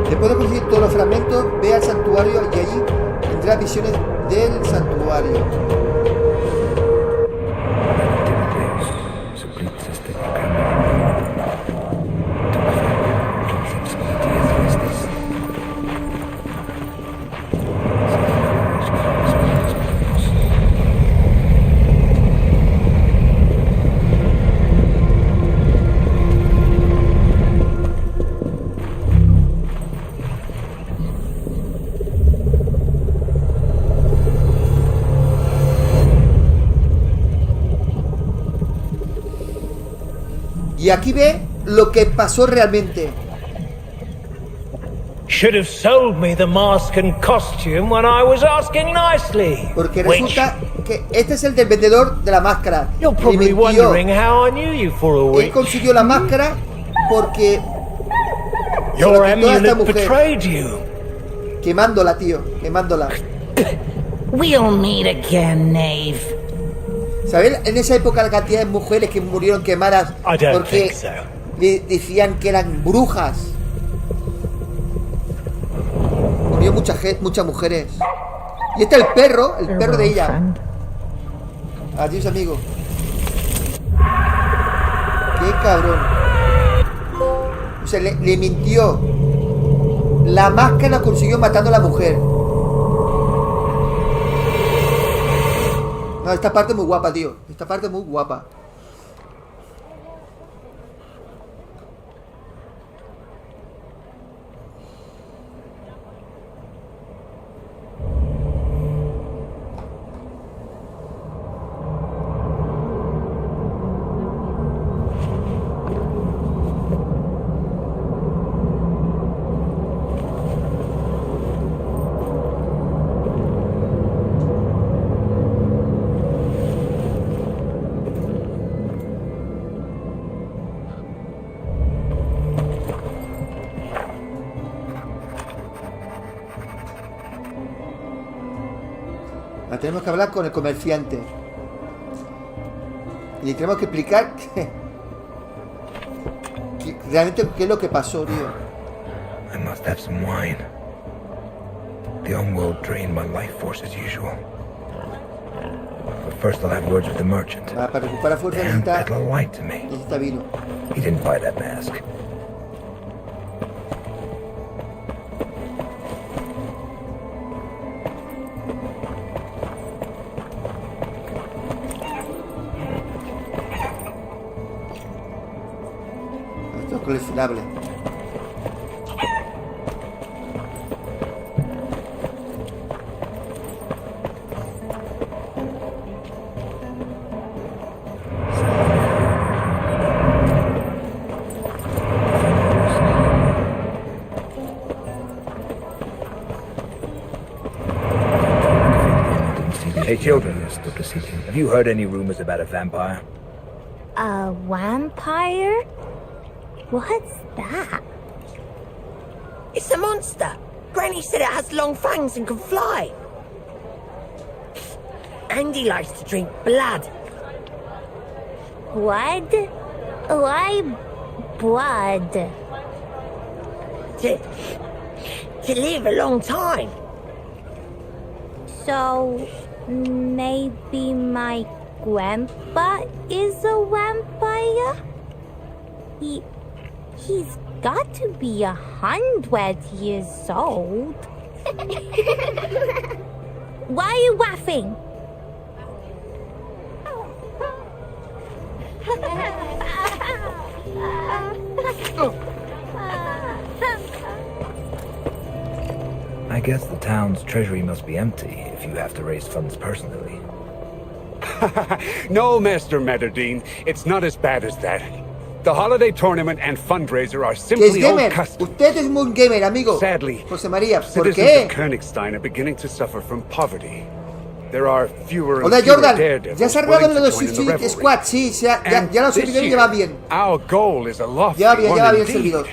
Después de conseguir todos los fragmentos, ve al santuario y allí tendrá visiones del santuario. Y aquí ve lo que pasó realmente. Should have sold me the mask and costume when I was asking nicely. Porque resulta que este es el del vendedor de la máscara. You're probably wondering how I knew you for a week. Él consiguió la máscara porque your amulet betrayed you. Quemándola, tío, quemándola. We'll meet again, Knave. ¿Sabes en esa época la cantidad de mujeres que murieron quemadas porque decían que eran brujas? Murió muchas mujeres. Y este es el perro de ella. Adiós, amigo. Qué cabrón. O sea, le mintió. La máscara consiguió matando a la mujer. No, esta parte es muy guapa, tío. Esta parte es muy guapa. Tenemos que hablar con el comerciante y le tenemos que explicar que realmente qué es lo que pasó, tío. I must have some wine. The unworld drained my life force as usual. But first I'll have words with the merchant. Para recuperar fuerza necesita vino. He didn't buy that mask. Coleccionable. Hey children, have you heard any rumors about a vampire? A vampire? What's that? It's a monster. Granny said it has long fangs and can fly. Andy likes to drink blood. Blood? Why blood? To live a long time. So, maybe my grandpa is a vampire? He's got to be 100 years old. Why are you laughing? I guess the town's treasury must be empty if you have to raise funds personally. No, Master Metterdine, it's not as bad as that. The holiday tournament and fundraiser are simply old custom. Usted es muy gamer, amigo. Sadly, José María, ¿por citizens qué? of Königstein are beginning to suffer from poverty. There are fewer and Hola, fewer Jordan. daredevils Ya se ha arreglado willing lo to de join in the Suicide revelry. Squad. Sí, ya los And servidores this ya va year, bien. our goal is a lofty Ya va bien one el indeed. servidor.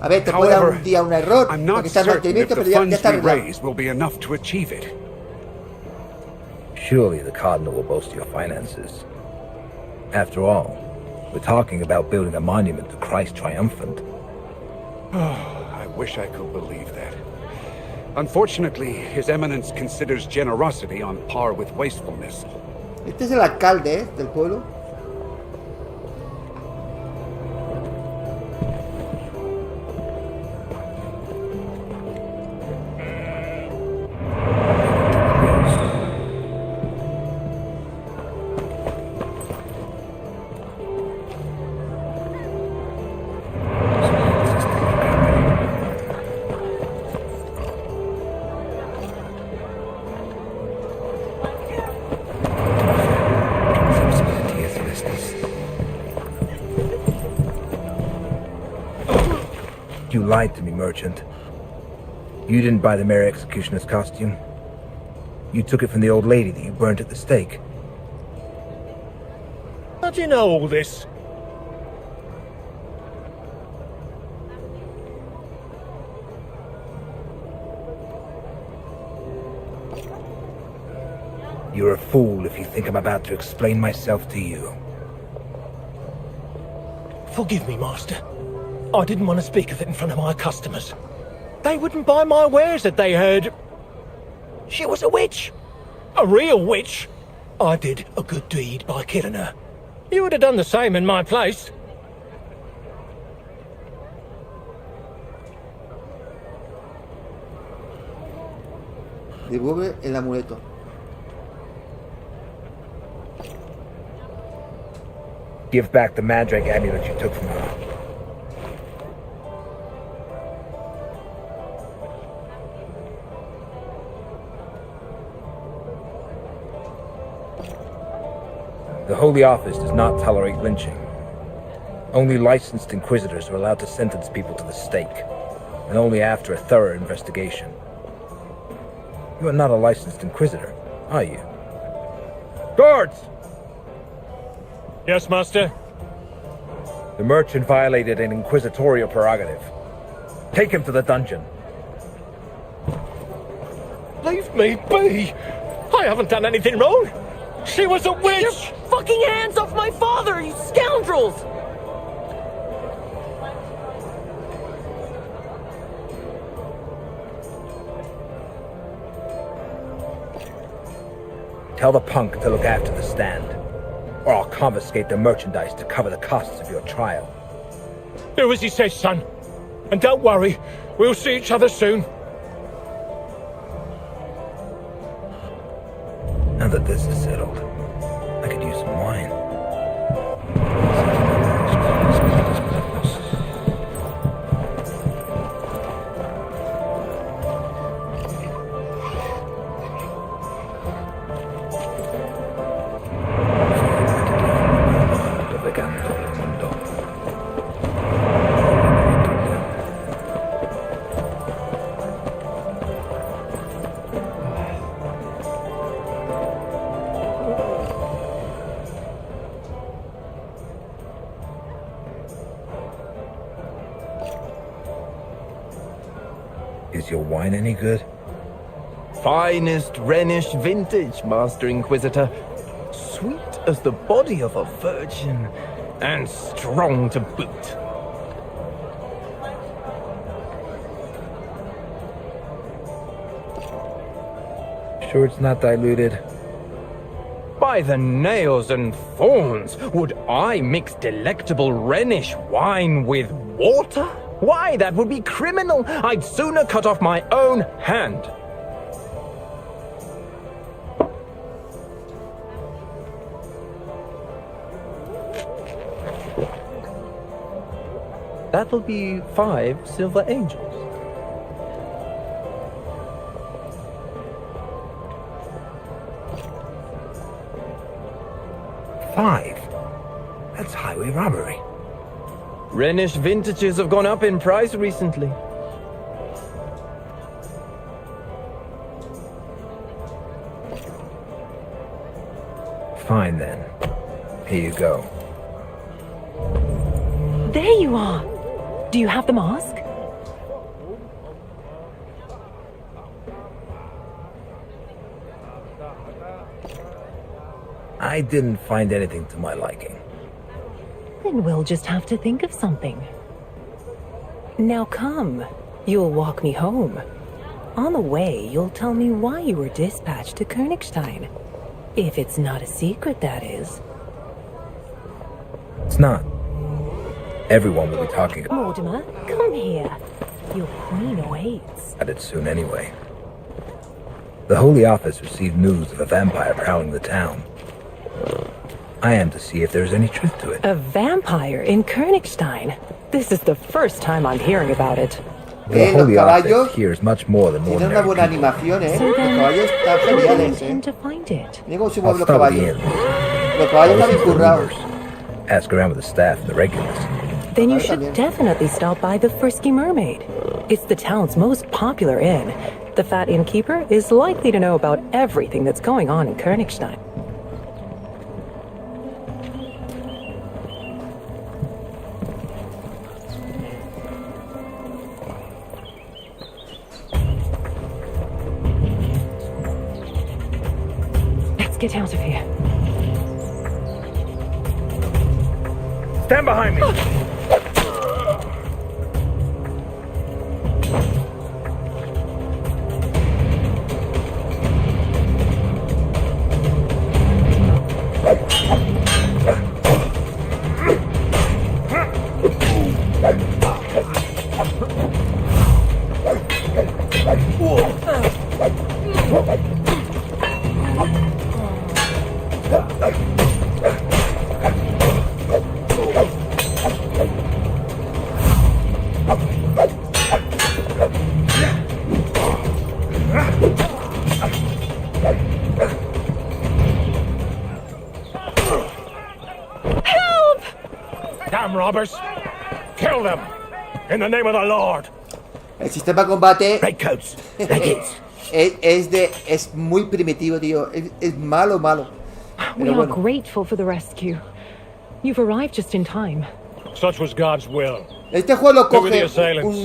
A ver, te puede dar un día un error I'm porque not está en certain if mantenimiento, the pero ya funds está we arreglado. raise will be enough to achieve it. Surely the Cardinal will boast your finances. After all, We're talking about building a monument to Christ Triumphant. I wish I could believe that. Unfortunately, His Eminence considers generosity on par with wastefulness. Este es el alcalde, del pueblo. You lied to me, merchant. You didn't buy the Mayor Executioner's costume. You took it from the old lady that you burnt at the stake. How do you know all this? You're a fool if you think I'm about to explain myself to you. Forgive me, Master. I didn't want to speak of it in front of my customers. They wouldn't buy my wares if they heard she was a witch. A real witch. I did a good deed by killing her. You would have done the same in my place. Devuelve el amuleto. Give back the Mandrake amulet you took from her. The Holy Office does not tolerate lynching. Only licensed Inquisitors are allowed to sentence people to the stake, and only after a thorough investigation. You are not a licensed Inquisitor, are you? Guards! Yes, Master? The merchant violated an inquisitorial prerogative. Take him to the dungeon. Leave me be! I haven't done anything wrong! She was a witch! Get your fucking hands off my father, you scoundrels! Tell the punk to look after the stand, or I'll confiscate the merchandise to cover the costs of your trial. Do as he says, son. And don't worry, we'll see each other soon. Now that this is settled, I could use some wine. Is your wine any good? Finest Rhenish vintage, Master Inquisitor. Sweet as the body of a virgin, and strong to boot. Sure it's not diluted? By the nails and thorns, would I mix delectable Rhenish wine with water? Why, that would be criminal. I'd sooner cut off my own hand. That'll be 5 silver angels. $5? That's highway robbery. Rhenish vintages have gone up in price recently. Fine then. Here you go. There you are. Do you have the mask? I didn't find anything to my liking. Then we'll just have to think of something. Now come. You'll walk me home. On the way, you'll tell me why you were dispatched to Königstein. If it's not a secret, that is. It's not. Everyone will be talking Mortimer, come here. Your queen awaits. about it soon anyway. The Holy Office received news of a vampire prowling the town. I am to see if there's any truth to it. A vampire in Königstein? This is the first time I'm hearing about it. The Holy Office hears much more than Tiene una ordinary buena people. animación, ¿eh? So Los then, caballos están how do you geniales, ¿eh? intend to find it? Mira cómo se I'll mueven los start with the caballos. inn. Los caballos I'll están listen to the currados. rumors. Ask around with the staff and the regulars. Then you should definitely stop by the Frisky Mermaid. It's the town's most popular inn. The fat innkeeper is likely to know about everything that's going on in Königstein. Let's get out of here. Stand behind me. Damn robbers! Kill them! In the name of the Lord! El sistema de combate Redcoats! Redcoats! es muy primitivo, tío. Es malo, malo. We Pero are bueno. grateful for the rescue. You've arrived just in time. Such was God's will. Este juego lo Who were the coge assailants?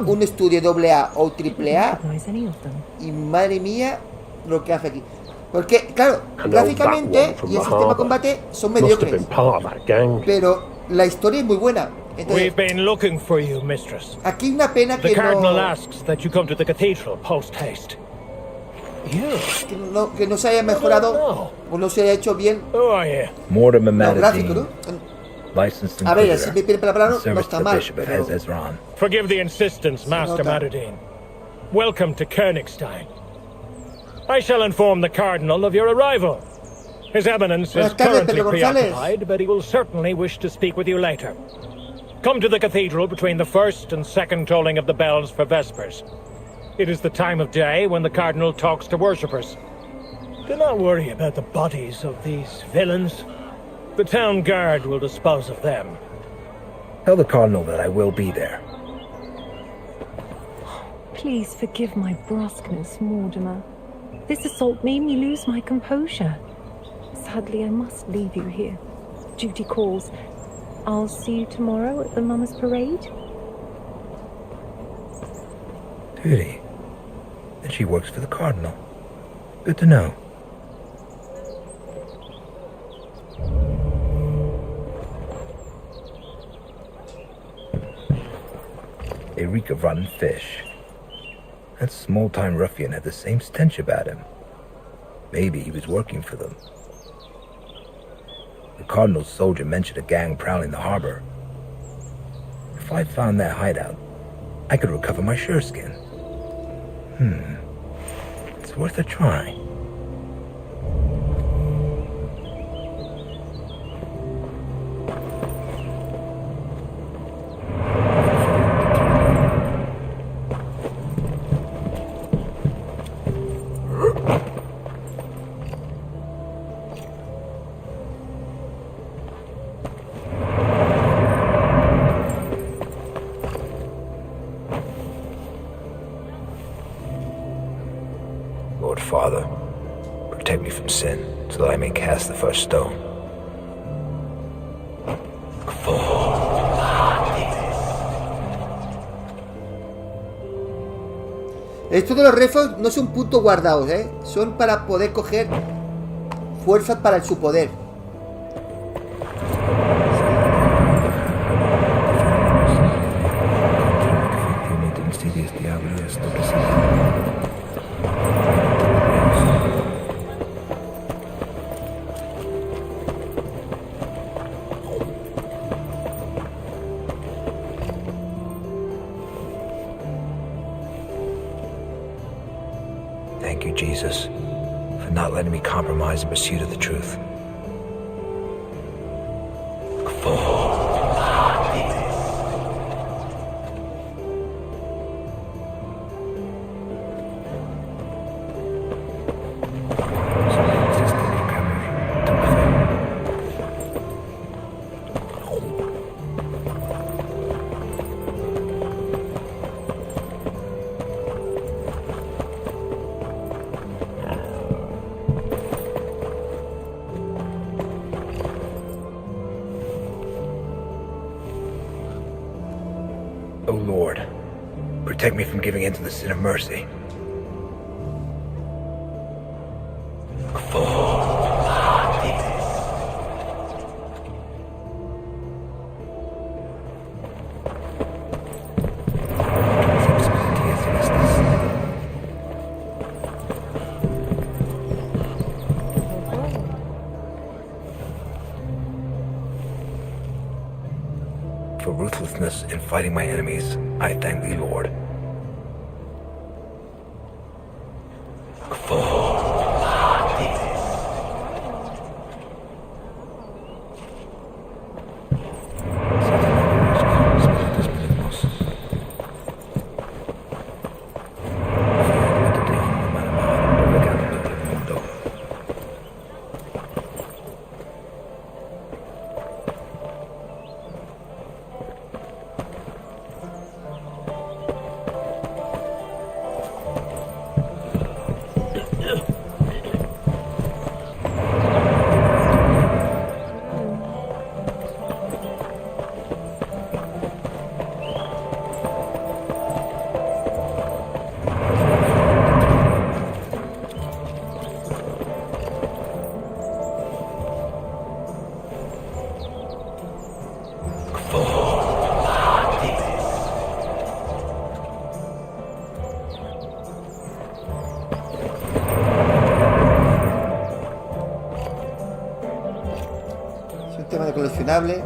un estudio AA o AAA Recognize any of them. y madre mía lo que hace aquí. Porque, claro, I know that one gráficamente from y el the sistema de harbour. combate son Must have been mediocres. part of that gang. Pero la historia es muy buena. Entonces, We've been looking for you, mistress. aquí una pena The que Cardinal no, asks that you come to the cathedral post-haste. You? que no se haya mejorado o no se haya hecho bien Who are you? Mortimer los gráficos, Magazine, ¿no? licensed A ver, si Inquisitor. me pide palabra no Service está to the mal. Bishop of Pero Ezran. Forgive the insistence, Master nota. Matadine. Welcome to Königstein. I shall inform the Cardinal of your arrival. His Eminence is Buenas tardes, currently Pedro González. preoccupied, but he will certainly wish to speak with you later. Come to the cathedral between the first and second tolling of the bells for Vespers. It is the time of day when the Cardinal talks to worshippers. Do not worry about the bodies of these villains. The town guard will dispose of them. Tell the Cardinal that I will be there. Please forgive my brusqueness, Mortimer. This assault made me lose my composure. Sadly, I must leave you here. Duty calls. I'll see you tomorrow at the Mama's Parade. Duty. And she works for the Cardinal. Good to know. They reek of rotten fish. That small-time ruffian had the same stench about him. Maybe he was working for them. The Cardinal's soldier mentioned a gang prowling the harbor. If I found that hideout, I could recover my sureskin. It's worth a try. Lord Father, protect me from sin, so that I may cast the first stone. Esto de los refos no son puntos guardados, son para poder coger fuerzas para su poder. Thank you, Jesus, for not letting me compromise in pursuit of the truth. O Lord, protect me from giving in to the sin of mercy. For ruthlessness in fighting my enemies, I thank thee, Lord. Tema de coleccionable.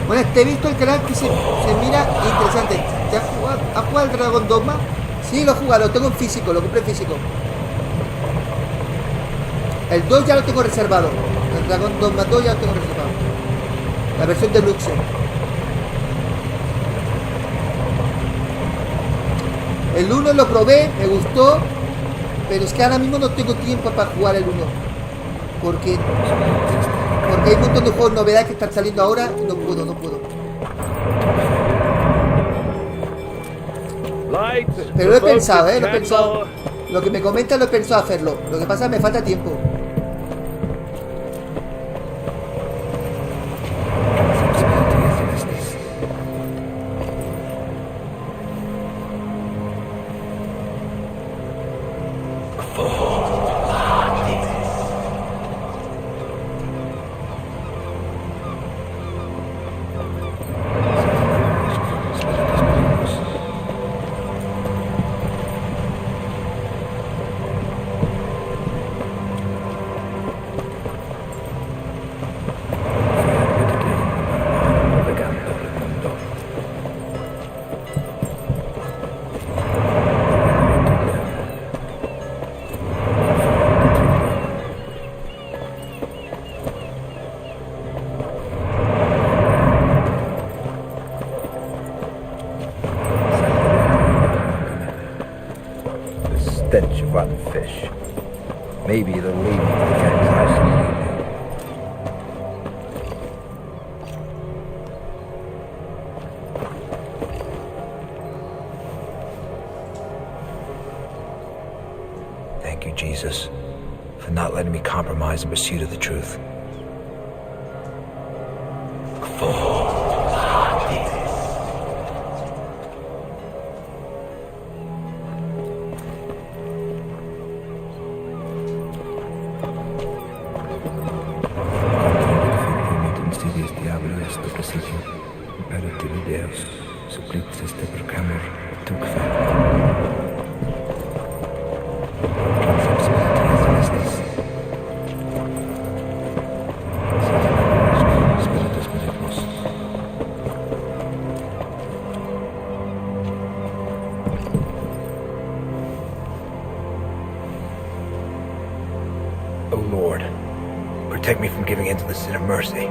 Bueno, te he visto el canal que se mira interesante. ¿Ya has jugado el Dragon Dogma? Sí, lo he jugado, lo tengo en físico, lo compré en físico. El 2 ya lo tengo reservado. El Dragon Dogma 2 ya lo tengo reservado. La versión deluxe. El 1 lo probé, me gustó, pero es que ahora mismo no tengo tiempo para jugar el 1. Porque hay un montón de juegos novedades que están saliendo ahora y no puedo. Pero lo he pensado, lo he pensado. Lo que me comentan lo he pensado hacerlo. Lo que pasa es que me falta tiempo. rotten fish. Maybe it'll lead me to the gang's house. Thank you, Jesus, for not letting me compromise in pursuit of the truth. O Lord, protect me from giving in to the sin of mercy.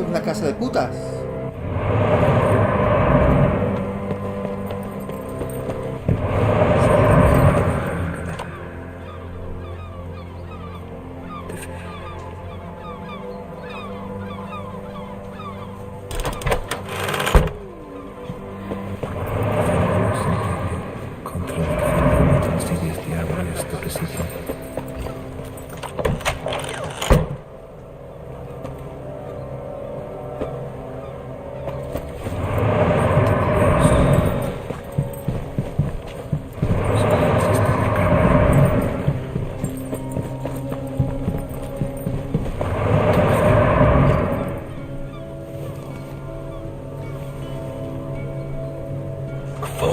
Una casa de putas.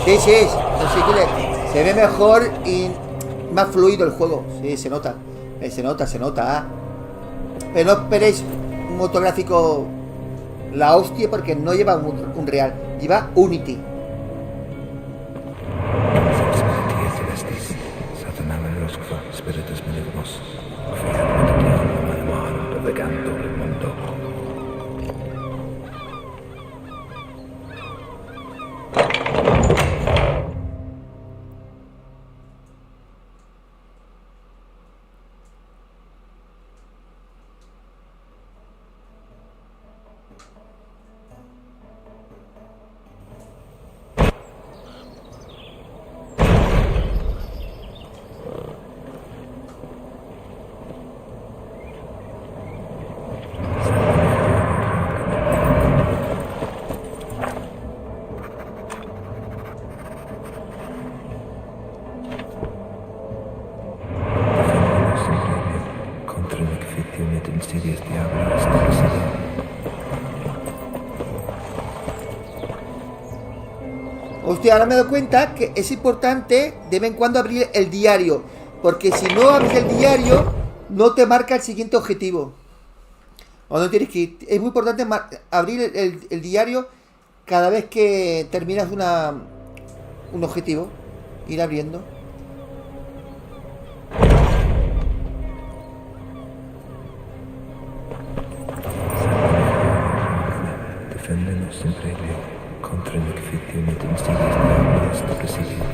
Sí, no sé qué se ve mejor y más fluido el juego. Sí, se nota. Se nota. Pero no esperéis un motográfico la hostia porque no lleva un real, lleva Unity. Hostia, ahora me doy cuenta que es importante de vez en cuando abrir el diario, porque si no abres el diario no te marca el siguiente objetivo. O no tienes que ir. Es muy importante abrir el diario cada vez que terminas un objetivo. Ir abriendo. sempre contra la ficción de insidias diabólicas do presidio.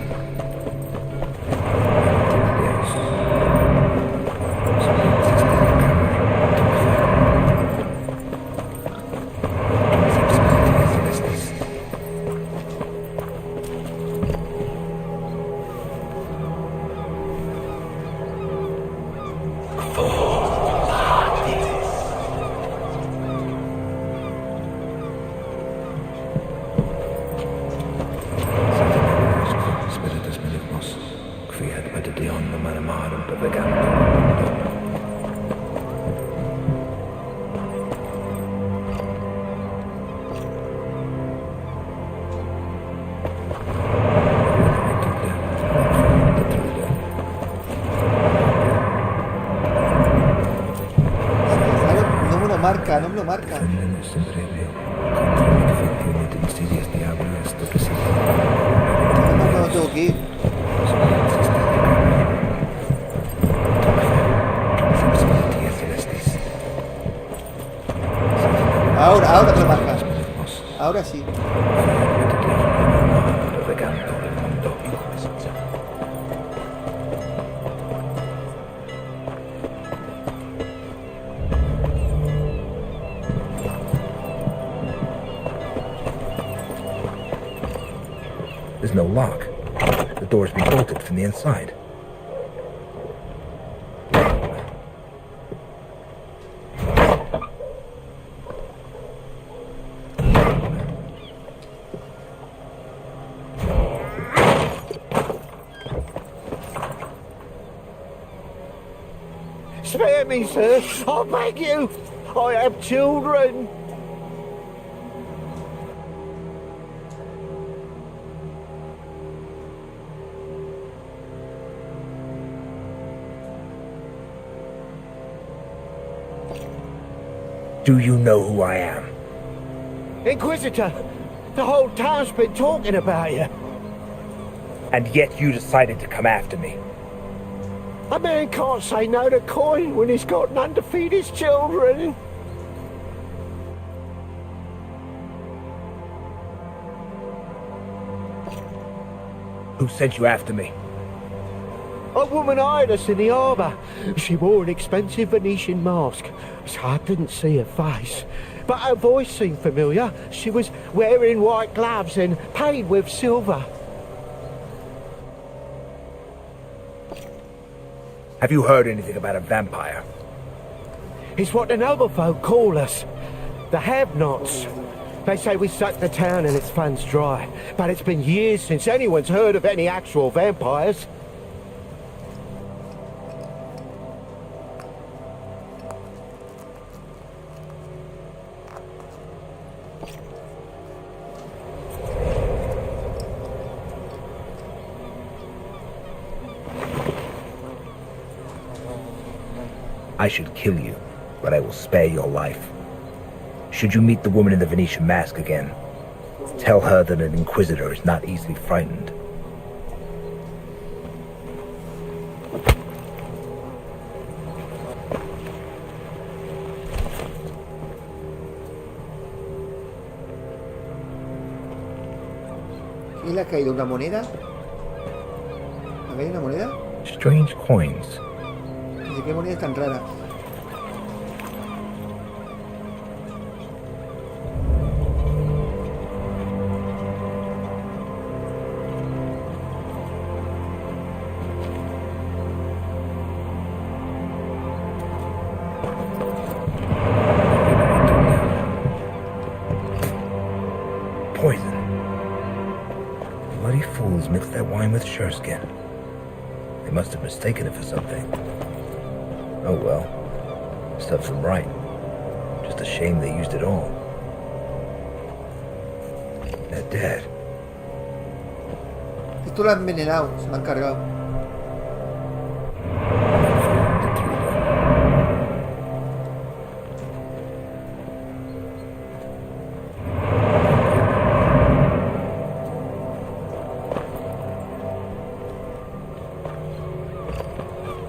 No me lo marca. No tengo que ir. Ahora me lo marca. Ahora sí. There's no lock. The door's been bolted from the inside. Spare me, sir. I beg you. I have children. Do you know who I am? Inquisitor, the whole town's been talking about you. And yet you decided to come after me. A man can't say no to coin when he's got none to feed his children. Who sent you after me? A woman eyed us in the harbour. She wore an expensive Venetian mask, so I didn't see her face. But her voice seemed familiar. She was wearing white gloves and paid with silver. Have you heard anything about a vampire? It's what the noble folk call us. The have-nots. They say we suck the town and its funds dry. But it's been years since anyone's heard of any actual vampires. I should kill you, but I will spare your life. Should you meet the woman in the Venetian mask again, tell her that an Inquisitor is not easily frightened. ¿Qué le ha caído? ¿Una moneda? ¿Ha caído una moneda? Strange coins. ¿De qué moneda tan rara? Poison. Bloody fools mixed that wine with sureskin. They must have mistaken it for something. Oh well, serves them right. Just a shame they used it all. They're dead. Esto lo han envenenado, se lo han cargado.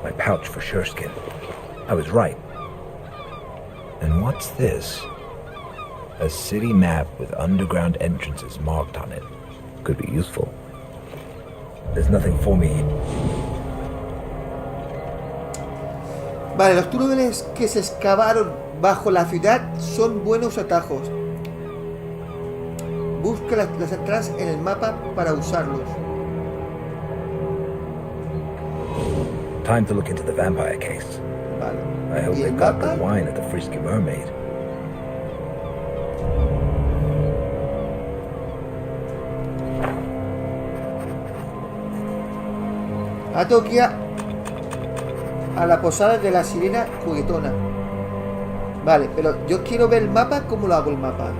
My pouch for sureskin. I was right. And what's this? A city map with underground entrances marked on it. Could be useful. There's nothing for me. Vale, los túneles que se excavaron bajo la ciudad son buenos atajos. Busca las entradas en el mapa para usarlos. Time to look into the vampire case. Vale. I hope they got good wine at the Frisky Mermaid. Ahora tengo que ir a la posada de la sirena juguetona. Vale, pero yo quiero ver el mapa. ¿Cómo lo hago el mapa?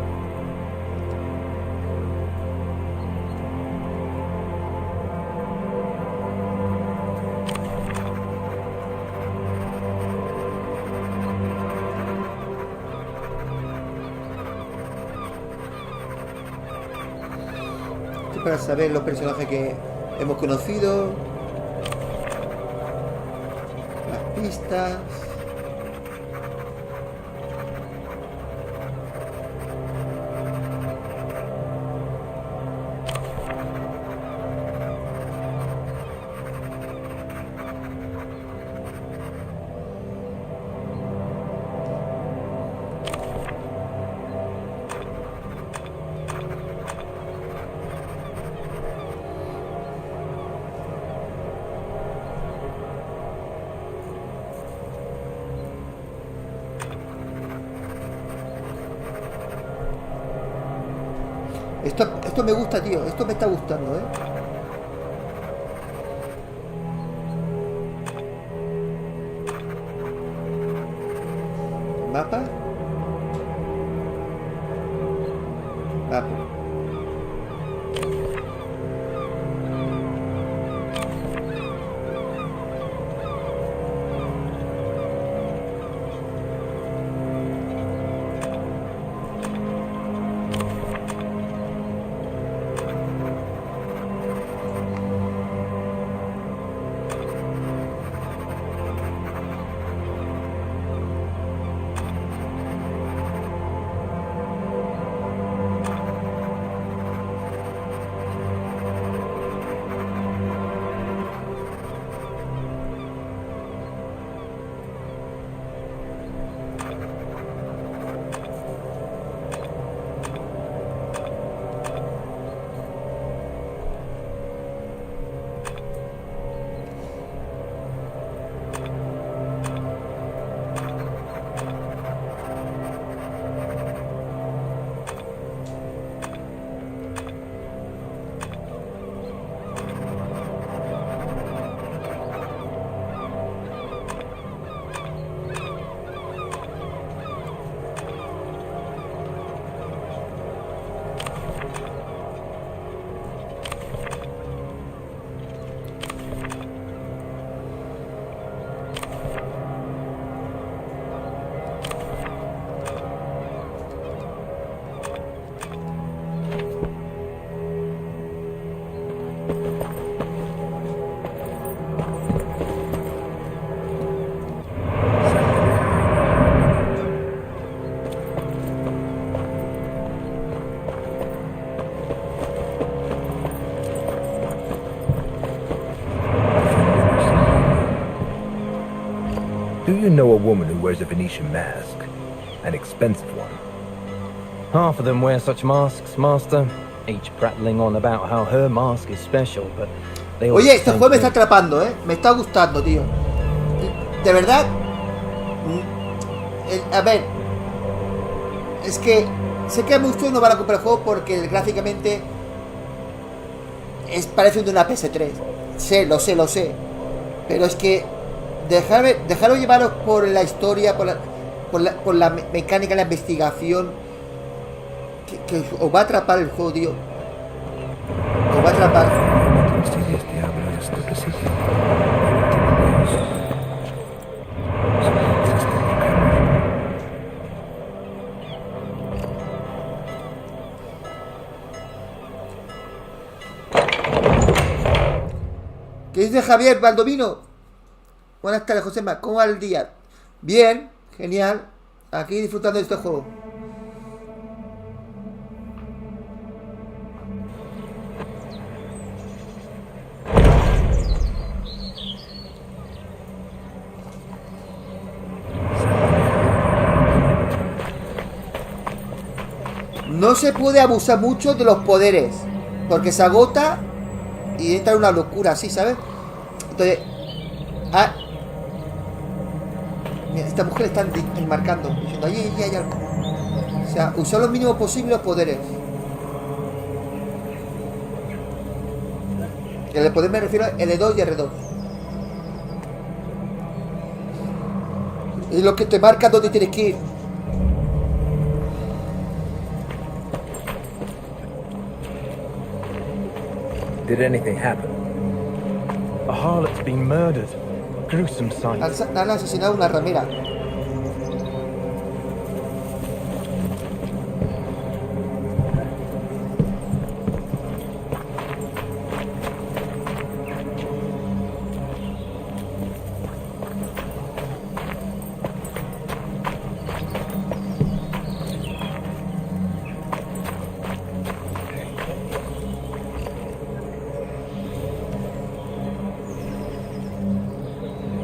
Esto para saber los personajes que hemos conocido. Las pistas. Esto me gusta, tío. Esto me está gustando, Mapa. Mapa. Do you know a woman who wears a Venetian mask? An expensive one. Half of them wear such masks, Master, each prattling on about how her mask is special, but they all... Oye, este juego me está atrapando, me está gustando, tío. De verdad. A ver. Es que sé que a muchos no van a comprar el juego porque gráficamente parece de una PS3. Lo sé. Pero es que dejarlo llevaros por la historia, por la mecánica, la investigación, que os va a atrapar el juego, tío. Os va a atrapar. ¿Qué dice Javier Baldovino? Buenas tardes, Josema. ¿Cómo va el día? Bien, genial. Aquí disfrutando de este juego. No se puede abusar mucho de los poderes, porque se agota y entra en una locura así, ¿sabes? Entonces, mira, esta mujer está enmarcando, diciendo, ahí hay algo. O sea, usar lo mínimo posible los poderes. Y al poder me refiero a L2 y R2. Es lo que te marca dónde tienes que ir. Did anything happen? A harlot's been murdered. Gruesome sight. Han asesinado a una ramera.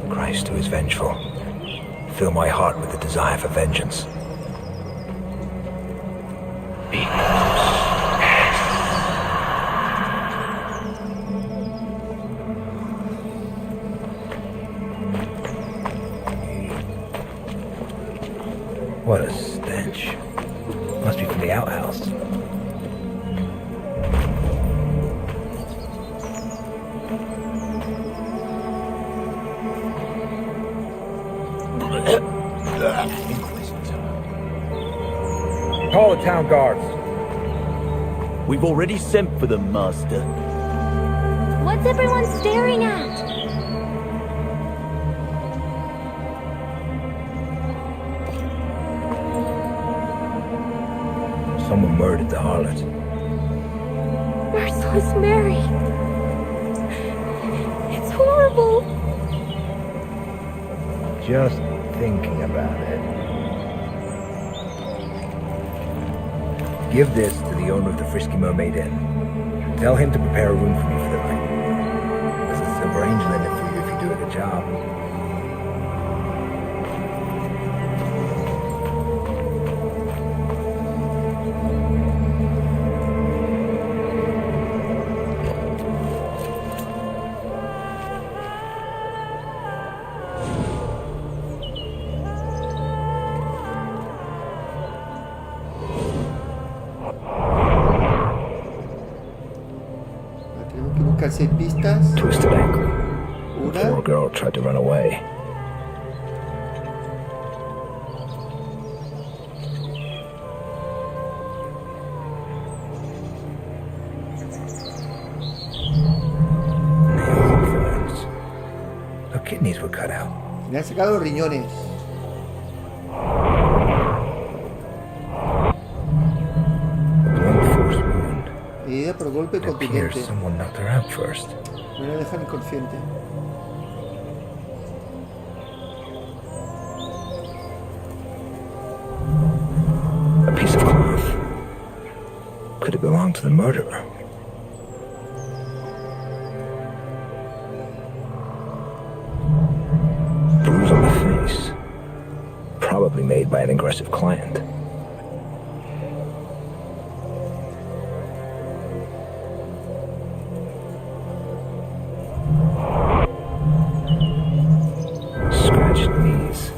Christ, who is vengeful. Fill my heart with the desire for vengeance. What a stench. Must be from the outhouse. Inquisitor. Call the town guards. We've already sent for them, Master. What's everyone staring at? Someone murdered the harlot. Merciless Mary. It's horrible. Just thinking about it. Give this to the owner of the Frisky Mermaid Inn. Tell him to prepare a room for me for the night. There's a silver angel in it for you if you do a good job. Tenemos que buscar 6 pistas. Twisted ankle. The Una. poor girl tried to run away. Nails and thorns. Her kidneys were cut out. Le han sacado los riñones. A blunt force wound. Herida por golpe It appears contundente. someone knocked her out first. No la dejan inconsciente. A piece of cloth. Could it belong to the murderer? Bruise on the face. Probably made by an aggressive client. Scratched knees.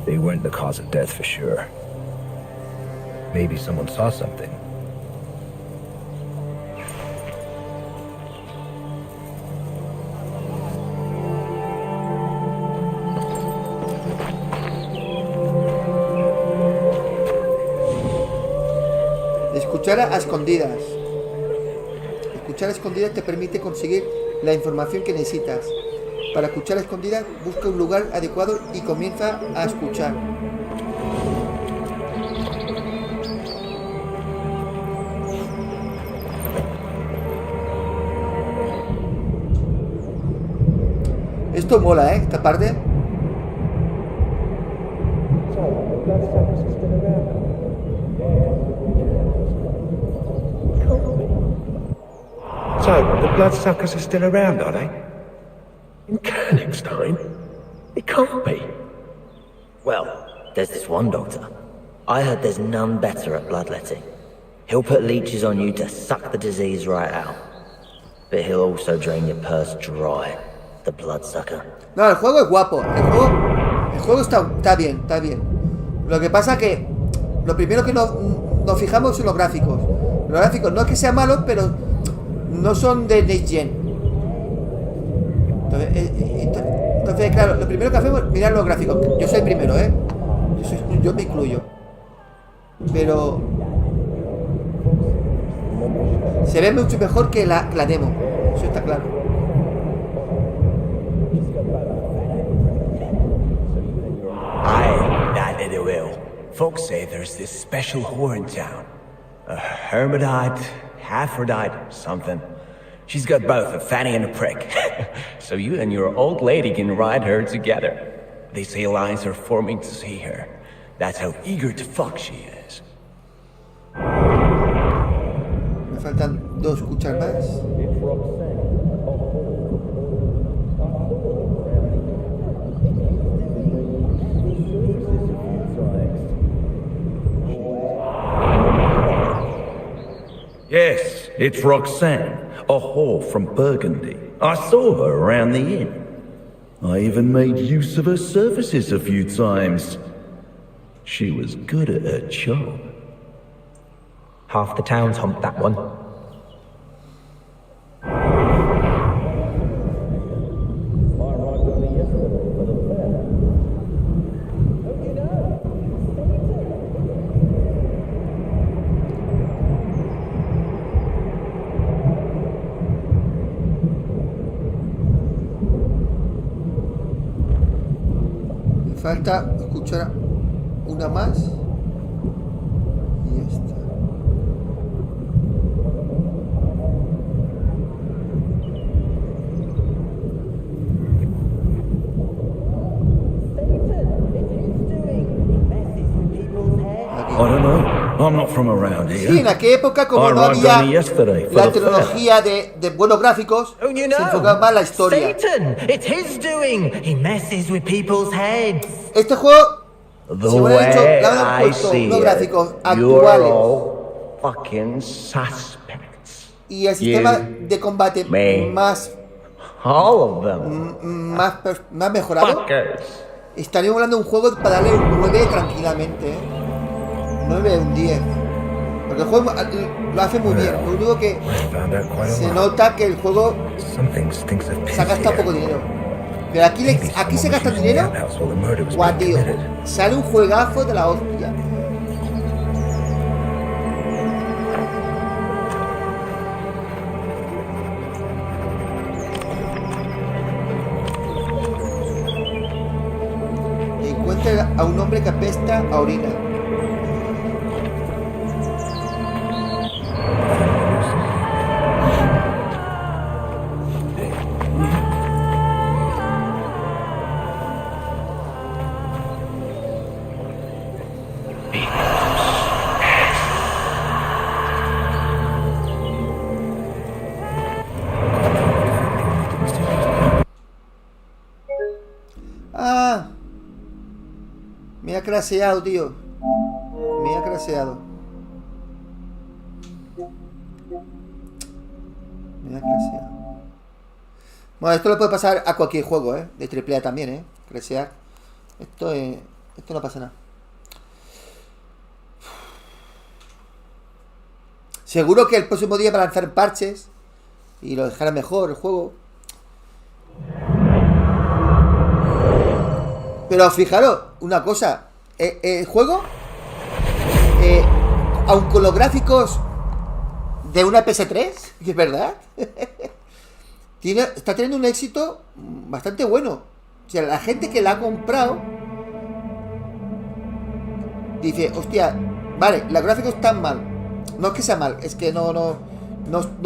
They weren't the cause of death for sure. Maybe someone saw something. Escuchar a escondidas. Escuchar a escondidas te permite conseguir la información que necesitas. Para escuchar a escondidas, busca un lugar adecuado y comienza a escuchar. Esto mola, esta parte. So, the bloodsuckers are still around, are they? In Koenigstein? It can't be. Well, there's this one doctor. I heard there's none better at bloodletting. He'll put leeches on you to suck the disease right out. But he'll also drain your purse dry, the bloodsucker. No, el juego es guapo. El juego está bien, está bien. Lo que pasa que lo primero que nos fijamos son los gráficos. Los gráficos no es que sean malos, pero no son de Next Gen. Entonces, claro, lo primero que hacemos es mirar los gráficos. Yo soy el primero, ¿eh? Yo me incluyo. Pero se ve mucho mejor que la demo. Eso está claro. Aye, that it will. Folks say there's this special whore in town. A hermaphrodite, hermaphrodite, something. She's got both a fanny and a prick. So you and your old lady can ride her together. They say lines are forming to see her. That's how eager to fuck she is. Me faltan 2 escuchas más. Yes, it's Roxanne, a whore from Burgundy. I saw her around the inn. I even made use of her services a few times. She was good at her job. Half the town's humped that one. Falta escuchar una más. Y esta. I don't know. I'm not from around here. Sí, en aquella época, como no había la tecnología de buenos gráficos, se enfocaba más la historia. Satan! It's his doing! He messes with people's heads. Este juego, si me lo han dicho, le han puesto unos gráficos actuales fucking suspects. y el sistema de combate más mejorado. Estaríamos hablando de un juego para darle un 9 tranquilamente, ¿eh? 9, un 10. Porque el juego lo hace muy bien. Lo único que se nota que el juego se ha gastado poco dinero. Pero aquí se gasta dinero. Guau, tío. Sale un juegazo de la hostia. Encuentra a un hombre que apesta a orina. Me ha craseado, tío. Me ha craseado. Me ha craseado. Bueno, esto lo puede pasar a cualquier juego, ¿eh? De AAA también, ¿eh? Crasear. Esto no pasa nada. Seguro que el próximo día van a lanzar parches y lo dejará mejor el juego. Pero fijaros, una cosa, el juego, aun con los gráficos de una PS3, que es verdad, está teniendo un éxito bastante bueno. O sea, la gente que la ha comprado dice, hostia, vale, los gráficos están mal. No es que sea mal, es que no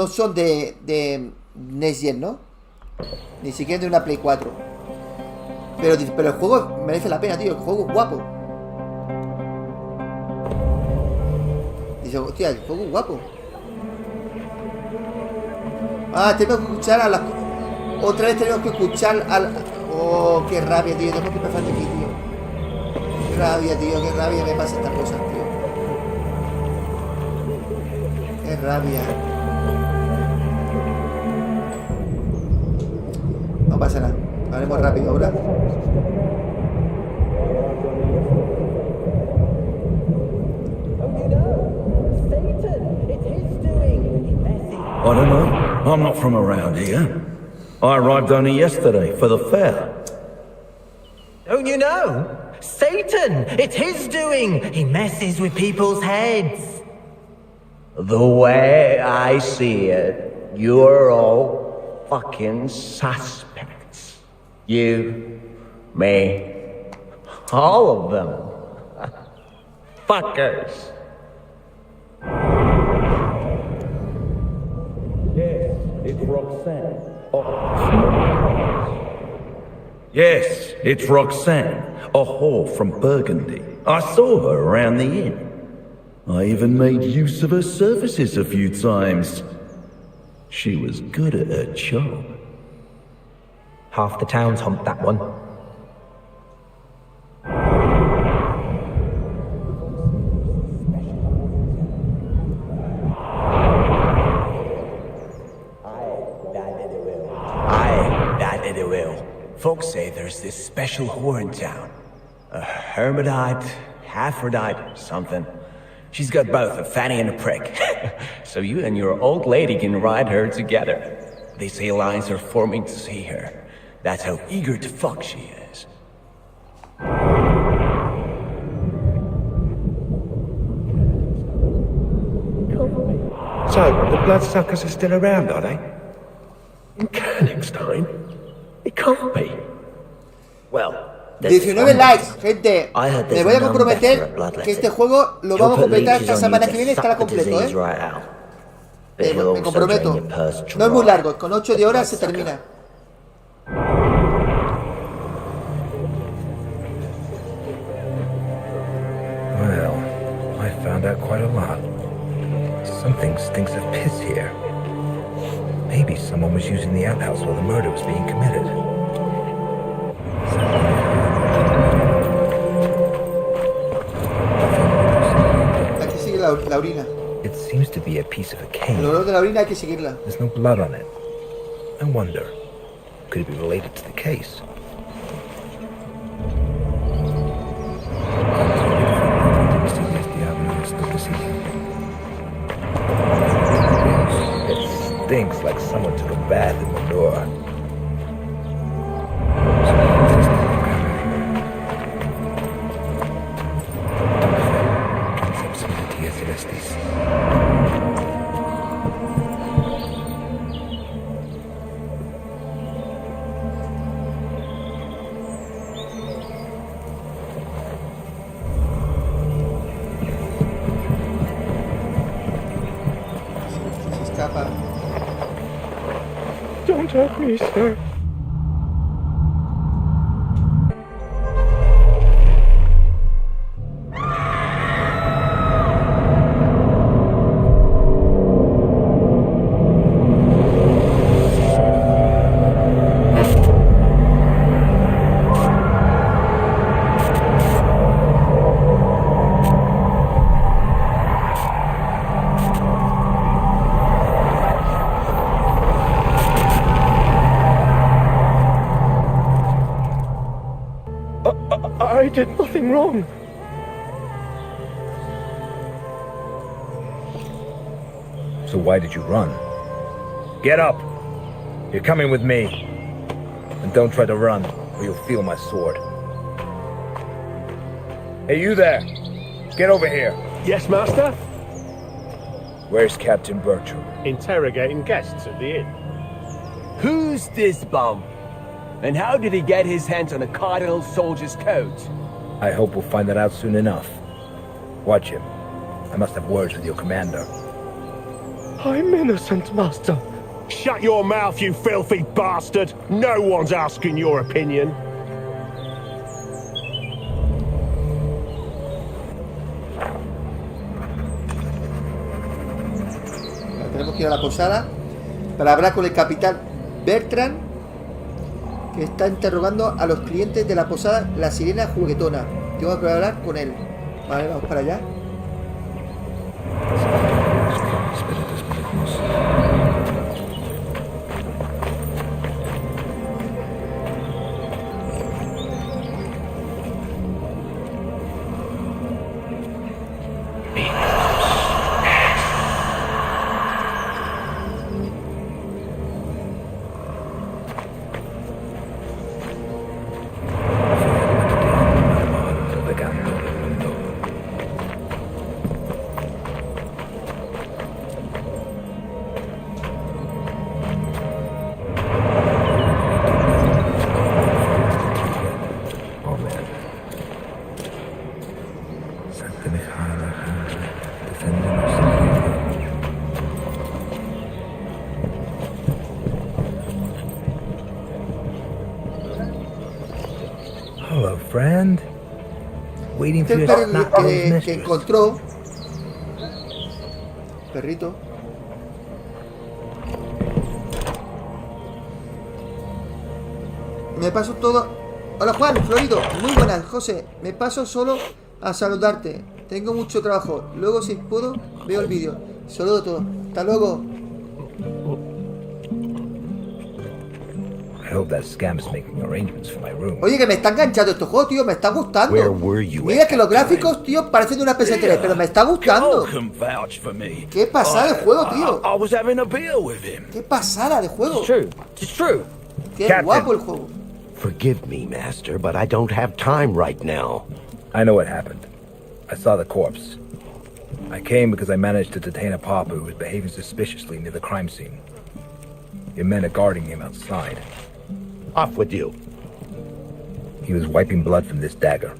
son de Next Gen, ¿no? Ni siquiera de una Play 4. Pero el juego merece la pena, tío. El juego es guapo. Dice, hostia, el juego es guapo. Tengo que escuchar a las... Otra vez tenemos que escuchar al... Oh, qué rabia, tío. Tengo que empezar de aquí, tío. Qué rabia, tío. Qué rabia me pasa estas cosas, tío. Qué rabia. No pasa nada. Lo haremos rápido ahora. I don't know. I'm not from around here. I arrived only yesterday for the fair. Don't you know? Satan! It's his doing! He messes with people's heads. The way I see it, you're all fucking suspects. You, me, all of them. Fuckers. Yes, it's Roxanne. Yes, it's Roxanne, a whore from Burgundy. I saw her around the inn. I even made use of her services a few times. She was good at her job. Half the town's humped that one. Folks say there's this special whore in town. A Hermodite, Aphrodite, something. She's got both a fanny and a prick. So you and your old lady can ride her together. They say lines are forming to see her. That's how eager to fuck she is. So, the bloodsuckers are still around, are they? In Königstein? It can't be. Well, 19 likes, gente. Me voy a comprometer que este juego lo vamos a completar esta semana que viene, estará completo, me comprometo. No es muy largo, con 8 de horas se termina. Well, I found out quite a lot. Something stinks of piss here. Maybe someone was using the outhouse while the murder was being committed. Hay que seguir la orina. It seems to be a piece of a cane. El olor de la orina hay que seguirla. There's no blood on it. I wonder, could it be related to the case? It stinks like someone took a bath in manure. Don't hurt me, sir. I did nothing wrong. So why did you run? Get up! You're coming with me. And don't try to run, or you'll feel my sword. Hey, you there! Get over here. Yes, master? Where's Captain Bertram? Interrogating guests at the inn. Who's this bum? And how did he get his hands on a cardinal soldier's coat? I hope we'll find that out soon enough. Watch him. I must have words with your commander. I'm innocent, master. Shut your mouth, you filthy bastard! No one's asking your opinion. Tenemos que ir a la posada para hablar con el capitán Bertrand, que está interrogando a los clientes de la posada La Sirena Juguetona. Tengo que hablar con él. Vale, vamos para allá. friend. Waiting for El your perro snot-nosed que mistress. encontró. Perrito. Me paso todo. Hola Juan, Florido. Muy buenas, José. Me paso solo a saludarte. Tengo mucho trabajo. Luego, si puedo, veo el vídeo. Saludo a todos. Hasta luego. I hope that scam is making arrangements for my room. Oye, que me está enganchando este juego, tío. Me está gustando. Where were you Mira at que los that gráficos, tío, parecen de una PS3, pero me está gustando. Cole can vouch for me. Qué pasada de juego, tío. I was having a beer with him. Qué pasada de juego. It's true. It's true. Qué Captain. guapo el juego. Forgive me, Master, but I don't have time right now. I know what happened. I saw the corpse. I came because I managed to detain a pauper who was behaving suspiciously near the crime scene. Your men are guarding him outside. Off with you. He was wiping blood from this dagger.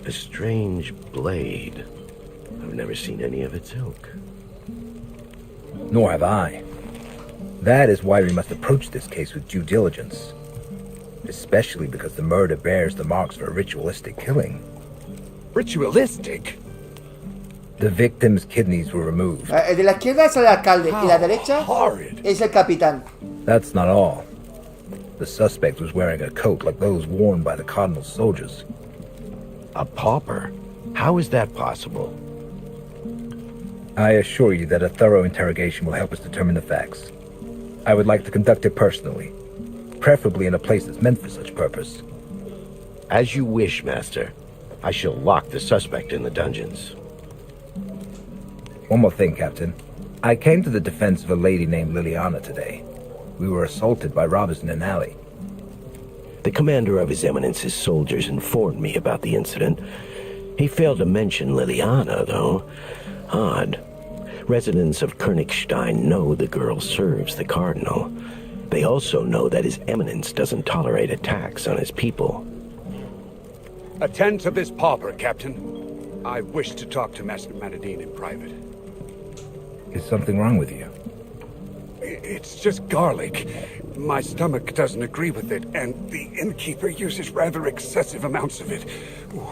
A strange blade. I've never seen any of its ilk. Nor have I. That is why we must approach this case with due diligence. Especially because the murder bears the marks of a ritualistic killing. Ritualistic? The victim's kidneys were removed. El de la izquierda es el alcalde y la derecha es el capitán. That's not all. The suspect was wearing a coat like those worn by the Cardinal's soldiers. A pauper? How is that possible? I assure you that a thorough interrogation will help us determine the facts. I would like to conduct it personally, preferably in a place that's meant for such purpose. As you wish, Master. I shall lock the suspect in the dungeons. One more thing, Captain. I came to the defense of a lady named Liliana today. We were assaulted by robbers in an alley. The commander of His Eminence's soldiers informed me about the incident. He failed to mention Liliana, though. Odd. Residents of Königstein know the girl serves the Cardinal. They also know that His Eminence doesn't tolerate attacks on his people. Attend to this pauper, Captain. I wish to talk to Master Manadine in private. Is something wrong with you? It's just garlic. My stomach doesn't agree with it, and the innkeeper uses rather excessive amounts of it. Ooh.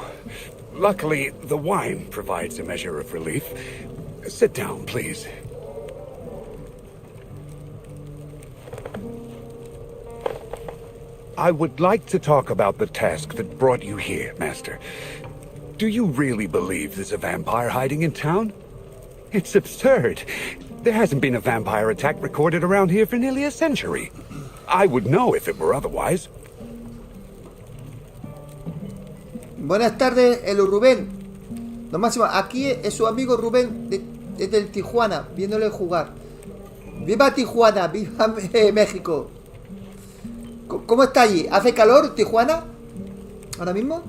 Luckily, the wine provides a measure of relief. Sit down, please. I would like to talk about the task that brought you here, Master. Do you really believe there's a vampire hiding in town? It's absurd. There hasn't been a vampire attack recorded around here for nearly a century. I would know if it were otherwise. Buenas tardes, el Rubén. Lo máximo, aquí es su amigo Rubén desde el Tijuana, viéndole jugar. ¡Viva Tijuana! ¡Viva México! ¿Cómo está allí? ¿Hace calor Tijuana? ¿Ahora mismo?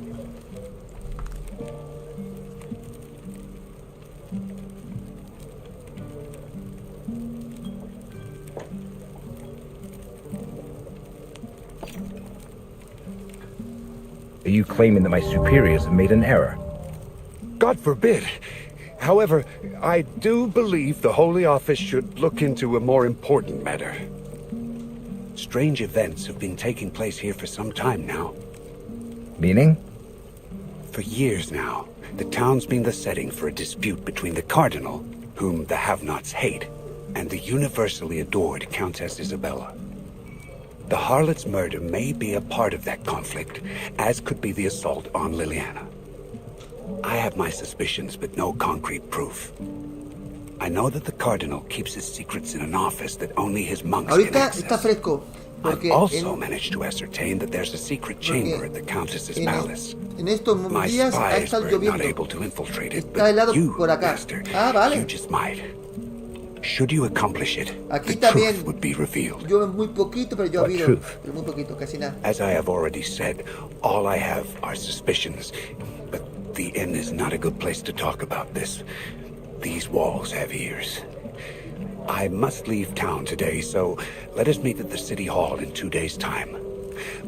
Are you claiming that my superiors have made an error? God forbid. However, I do believe the Holy Office should look into a more important matter. Strange events have been taking place here for some time now. Meaning? For years now, the town's been the setting for a dispute between the Cardinal, whom the have-nots hate, and the universally adored Countess Isabella. The harlot's murder may be a part of that conflict, as could be the assault on Liliana. I have my suspicions, but no concrete proof. I know that the Cardinal keeps his secrets in an office that only his monks can access. Está fresco. I've also managed to ascertain that there's a secret chamber at the Countess's palace. En estos My días ha spies estado were not lloviendo. able to infiltrate it, Está helado but you, por acá. Master, Vale. you just might. Should you accomplish it, Aquí the también truth would be revealed. llueve muy poquito, pero yo What habido. truth? Pero muy poquito, casi nada. As I have already said, all I have are suspicions, but the inn is not a good place to talk about this. These walls have ears. I must leave town today, so let us meet at the City Hall in 2 days' time.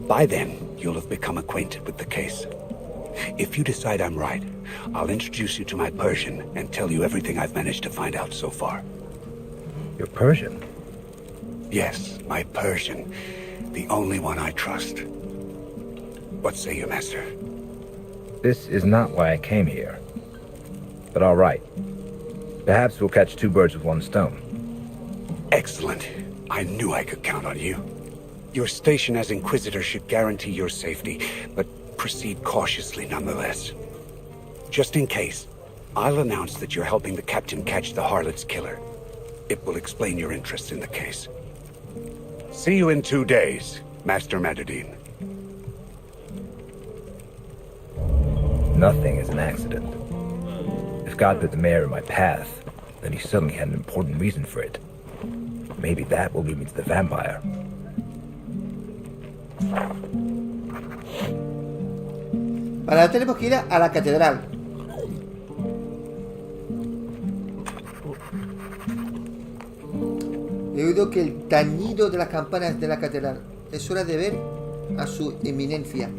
By then, you'll have become acquainted with the case. If you decide I'm right, I'll introduce you to my Persian and tell you everything I've managed to find out so far. Your Persian? Yes, my Persian. The only one I trust. What say you, Master? This is not why I came here. But all right. Perhaps we'll catch two birds with one stone. Excellent. I knew I could count on you. Your station as Inquisitor should guarantee your safety, but proceed cautiously nonetheless. Just in case, I'll announce that you're helping the Captain catch the Harlot's killer. It will explain your interest in the case. See you in 2 days, Master Madadine. Nothing is an accident. If God put the mayor in my path, then he certainly had an important reason for it. Maybe that will lead me to the vampire. Ahora tenemos que ir a la catedral. He oído que el tañido de las campanas de la catedral. Es hora de ver a su eminencia.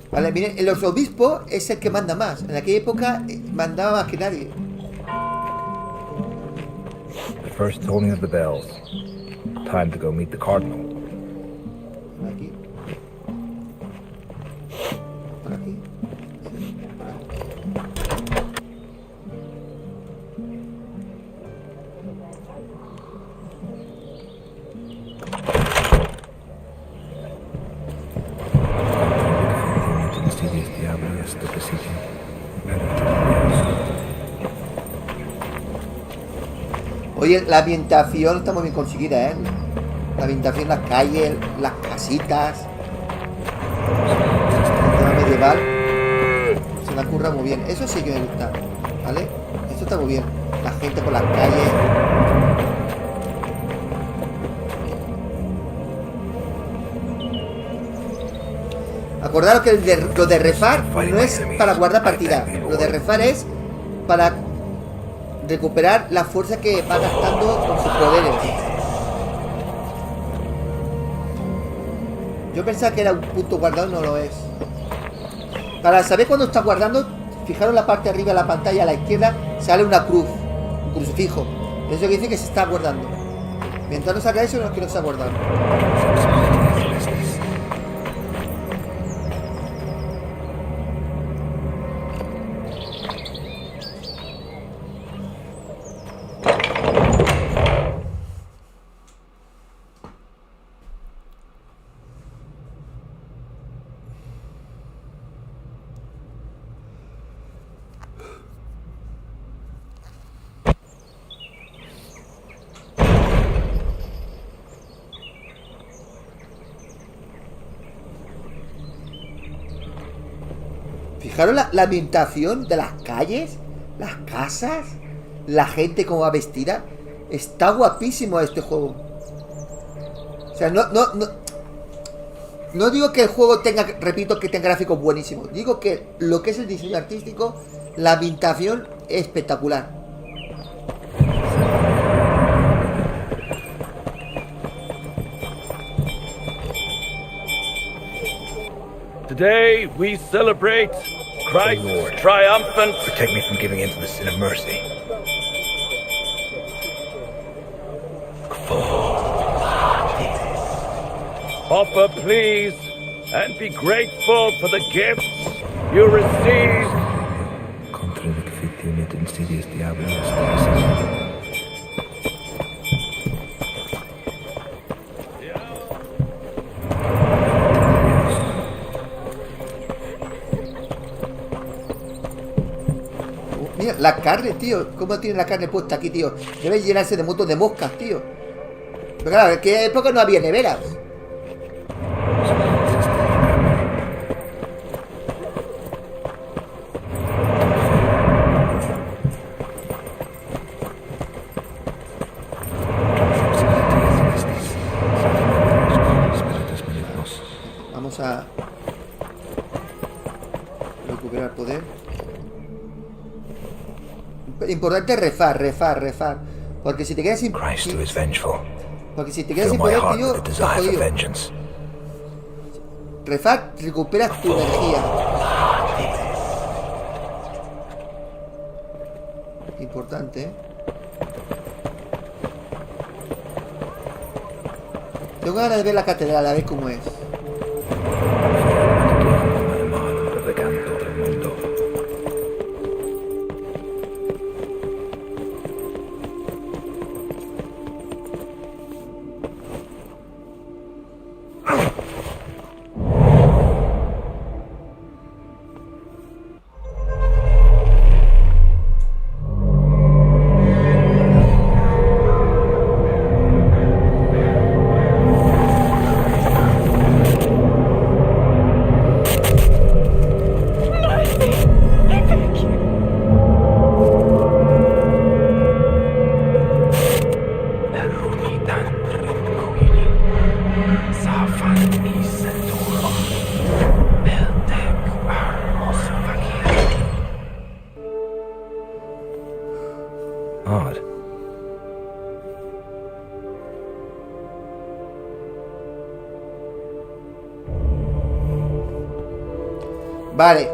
Vale, miren, el arzobispo es el que manda más. En aquella época mandaba más que nadie. The first tolling of the bells. Time to go meet the cardinal. Por aquí. Por aquí. Oye, la ambientación está muy bien conseguida, ¿eh? La ambientación, las calles, las casitas. El tema medieval. Se la curra muy bien. Eso sí que me gusta, ¿vale? Eso está muy bien. La gente por las calles. Acordaros que lo de refar no es para guardar partida. Lo de refar es para recuperar la fuerza que va gastando con sus poderes. Yo pensaba que era un punto guardado, no lo es. Para saber cuándo está guardando, fijaros la parte de arriba de la pantalla a la izquierda, sale una cruz, un crucifijo. Eso quiere decir que se está guardando. Mientras no salga eso, no es que no se ha guardado. Fijaros la ambientación de las calles, las casas, la gente como va vestida. Está guapísimo este juego. O sea, no digo que el juego tenga, repito, que tenga gráficos buenísimos. Digo que lo que es el diseño artístico, la ambientación es espectacular. Today we celebrate Christ's triumphant. Protect me from giving in to the sin of mercy. Offer, please, and be grateful for the gifts you receive. Contra el et insidious diablos. Mira, la carne, tío. ¿Cómo tiene la carne puesta aquí, tío? Debe llenarse de un montón de moscas, tío. Pero claro, en aquella época no había neveras. Vamos a recuperar poder. Importante refar. Porque si te quedas sin poder, tío, estás jodido. Refar, recuperas tu energía. Importante, ¿eh? Tengo ganas de ver la catedral, a ver cómo es. Vale.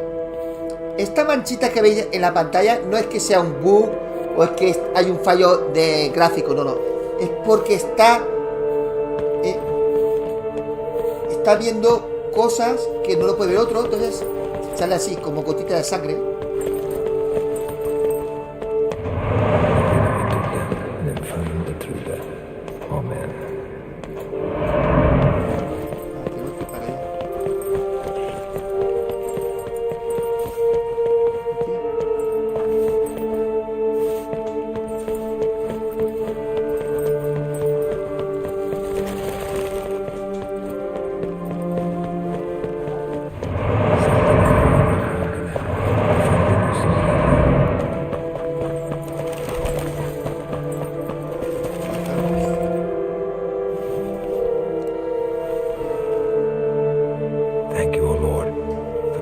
Esta manchita que veis en la pantalla no es que sea un bug o es que hay un fallo de gráfico, no. Es porque está viendo cosas que no lo puede ver otro, entonces sale así, como gotita de sangre.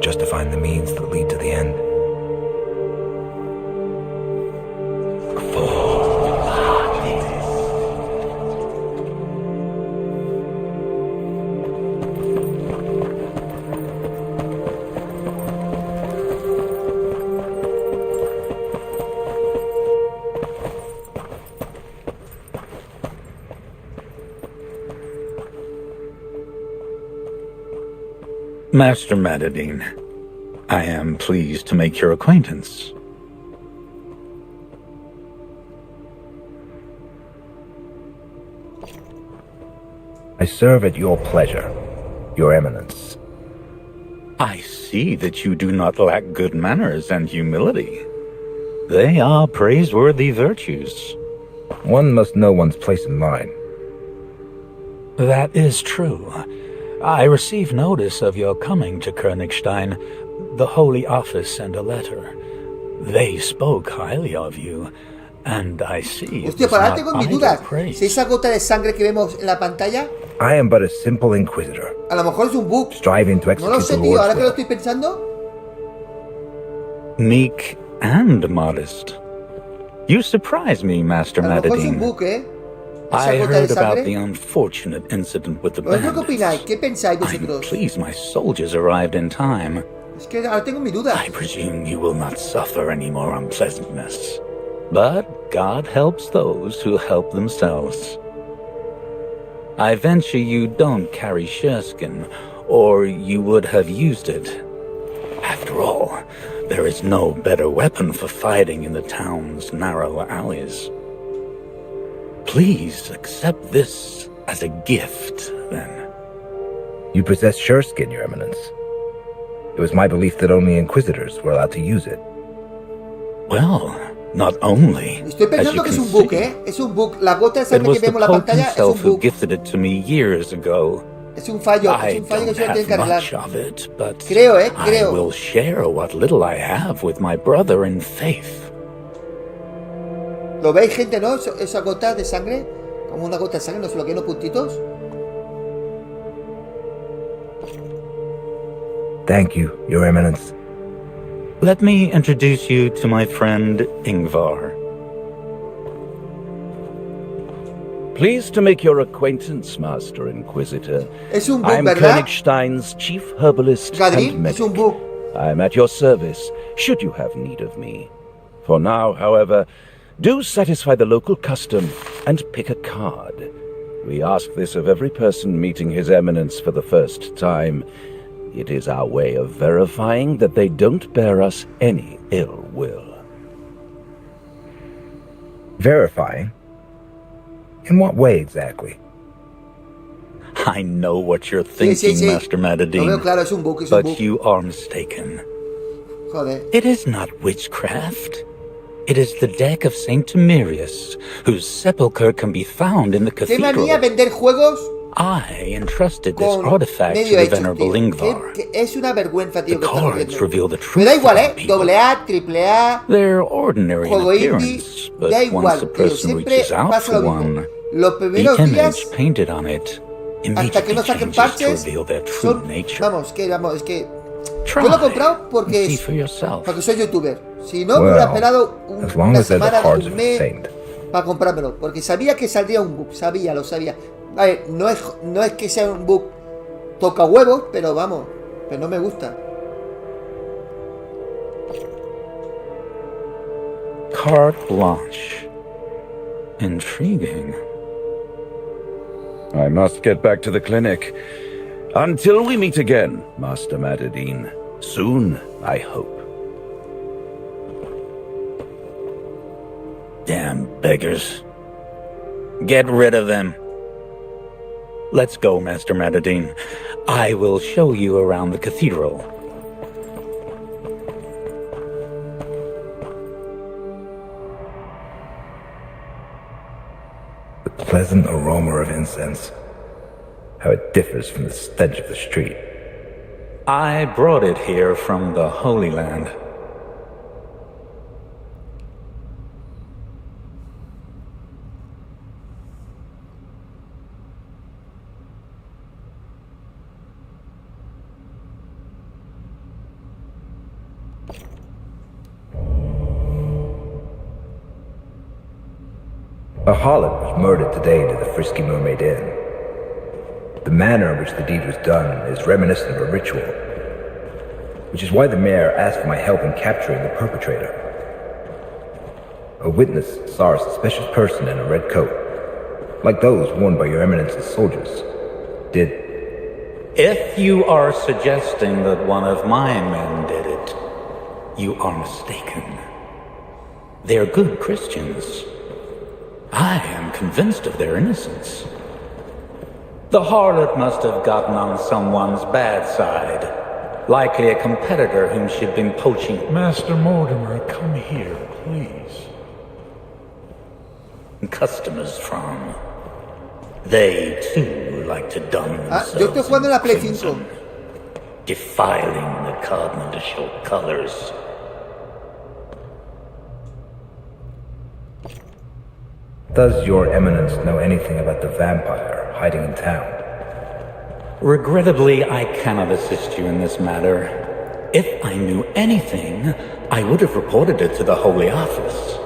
Justifying the means that lead to the end. Master Matadine, I am pleased to make your acquaintance. I serve at your pleasure, Your Eminence. I see that you do not lack good manners and humility. They are praiseworthy virtues. One must know one's place in line. That is true. I received notice of your coming to Königstein. The Holy Office sent a letter. They spoke highly of you, and I see it Hostia, was para not tengo mis idle dudas. praise. Si esa gota de sangre que vemos en la pantalla, I am but a simple Inquisitor, a lo mejor es un bug. striving to No lo execute sé, the tío. Ahora Lord's que lo will. estoy pensando, Meek and modest. You surprise me, Master a lo mejor es un Matadine. bug, Esa I gota de heard about the sangre. unfortunate incident with the ¿Vosotros qué bandits. opináis? ¿Qué pensáis I'm vosotros? pleased my soldiers arrived in time. Es que ahora tengo mi duda. I presume you will not suffer any more unpleasantness. But God helps those who help themselves. I venture you don't carry shearskin, or you would have used it. After all, there is no better weapon for fighting in the town's narrow alleys. Please accept this as a gift, then. You possess sureskin, Your Eminence. It was my belief that only Inquisitors were allowed to use it. Well, not only, Estoy as pensando you que es can un bug, see, Es un bug. La gota de it sangre was que the vemos en la Pope pantalla es un himself who bug. gifted it to me years ago. Es un fallo. I Es un fallo que don't solo tienen que have arreglar. much of it, but Creo, I creo. will share what little I have with my brother in faith. ¿Lo veis, gente, no? Esa gota de sangre. Como una gota de sangre, no sé lo que, unos puntitos. Thank you, Your Eminence. Let me introduce you to my friend Ingvar. Pleased to make your acquaintance, Master Inquisitor. Es un bug, I'm ¿verdad? Königstein's chief herbalist Gadrin, and es un medic. bug. I'm at your service, should you have need of me. For now, however, do satisfy the local custom and pick a card. We ask this of every person meeting His Eminence for the first time. It is our way of verifying that they don't bear us any ill will. Verifying? In what way exactly? I know what you're Sí, sí, thinking, sí. Master Lo Matadine, veo claro, es un bug, es un but bug. you are mistaken. Joder. It is not witchcraft. It is the deck of Saint Timerius, whose sepulchre can be found in the Qué cathedral. manía vender juegos I entrusted this con artifact to medio the hechos, venerable tío. Ingvar. Que es una vergüenza, tío, The que estás cards vendiendo. reveal the Me truth da igual, about people. Doble A, triple A, They're ordinary in juego indie, appearance, but da once igual, the tío. person Siempre reaches out pasa for lo mismo. one, Los the primeros días, image painted on it hasta que immediately no saquen changes parches, to reveal their true son, nature. vamos, es que Try yo lo he comprado porque and see for yourself. porque soy youtuber. Si no, me hubiera esperado as long una as they're the semana, cards un of mes Saint. para comprármelo, porque sabía que saldría un bug, lo sabía. A ver, no es que sea un bug toca huevos, pero vamos, pero no me gusta. Carte blanche. Intriguing. I must get back to the clinic. Until we meet again, Master Madadine. Soon, I hope. Damn beggars. Get rid of them. Let's go, Master Madadine. I will show you around the cathedral. The pleasant aroma of incense. How it differs from the stench of the street. I brought it here from the Holy Land. A harlot was murdered today near the Frisky Mermaid Inn. The manner in which the deed was done is reminiscent of a ritual, which is why the mayor asked for my help in capturing the perpetrator. A witness saw a suspicious person in a red coat, like those worn by your eminence's soldiers. If you are suggesting that one of my men did it, you are mistaken. They're good Christians. I am convinced of their innocence. The harlot must have gotten on someone's bad side. Likely a competitor whom she'd been poaching. Master Mortimer, come here, please. Customers from. They, too, like to don yo estoy jugando en la Play 5. crimson, defiling the cardinal to show colors. Does your eminence know anything about the vampire hiding in town? Regrettably, I cannot assist you in this matter. If I knew anything, I would have reported it to the Holy Office.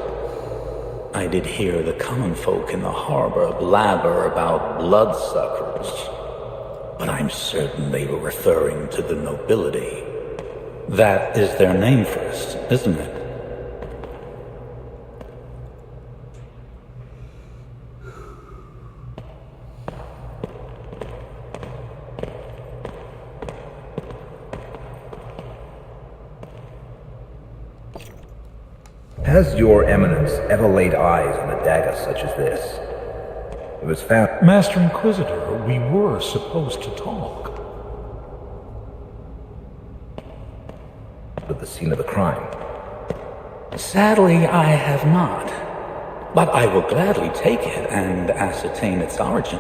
I did hear the common folk in the harbor blabber about bloodsuckers, but I'm certain they were referring to the nobility. That is their name for us, isn't it? Has your eminence ever laid eyes on a dagger such as this? It was found... Master Inquisitor, we were supposed to talk. At the scene of the crime. Sadly, I have not. But I will gladly take it and ascertain its origin.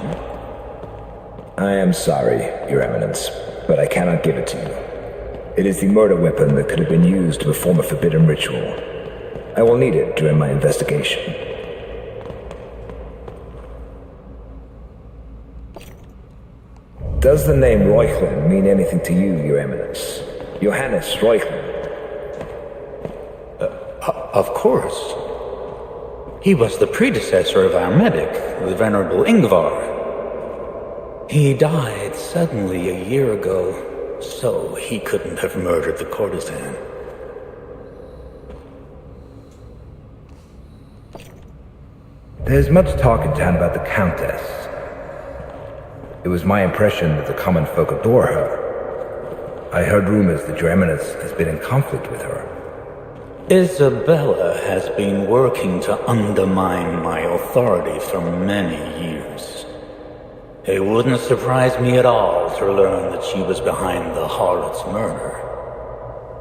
I am sorry, your eminence, but I cannot give it to you. It is the murder weapon that could have been used to perform a forbidden ritual. I will need it during my investigation. Does the name Reuchlin mean anything to you, your eminence? Johannes Reuchlin. Of course. He was the predecessor of our medic, the Venerable Ingvar. He died suddenly a year ago, so he couldn't have murdered the courtesan. There's much talk in town about the Countess. It was my impression that the common folk adore her. I heard rumors that your eminence has been in conflict with her. Isabella has been working to undermine my authority for many years. It wouldn't surprise me at all to learn that she was behind the harlot's murder.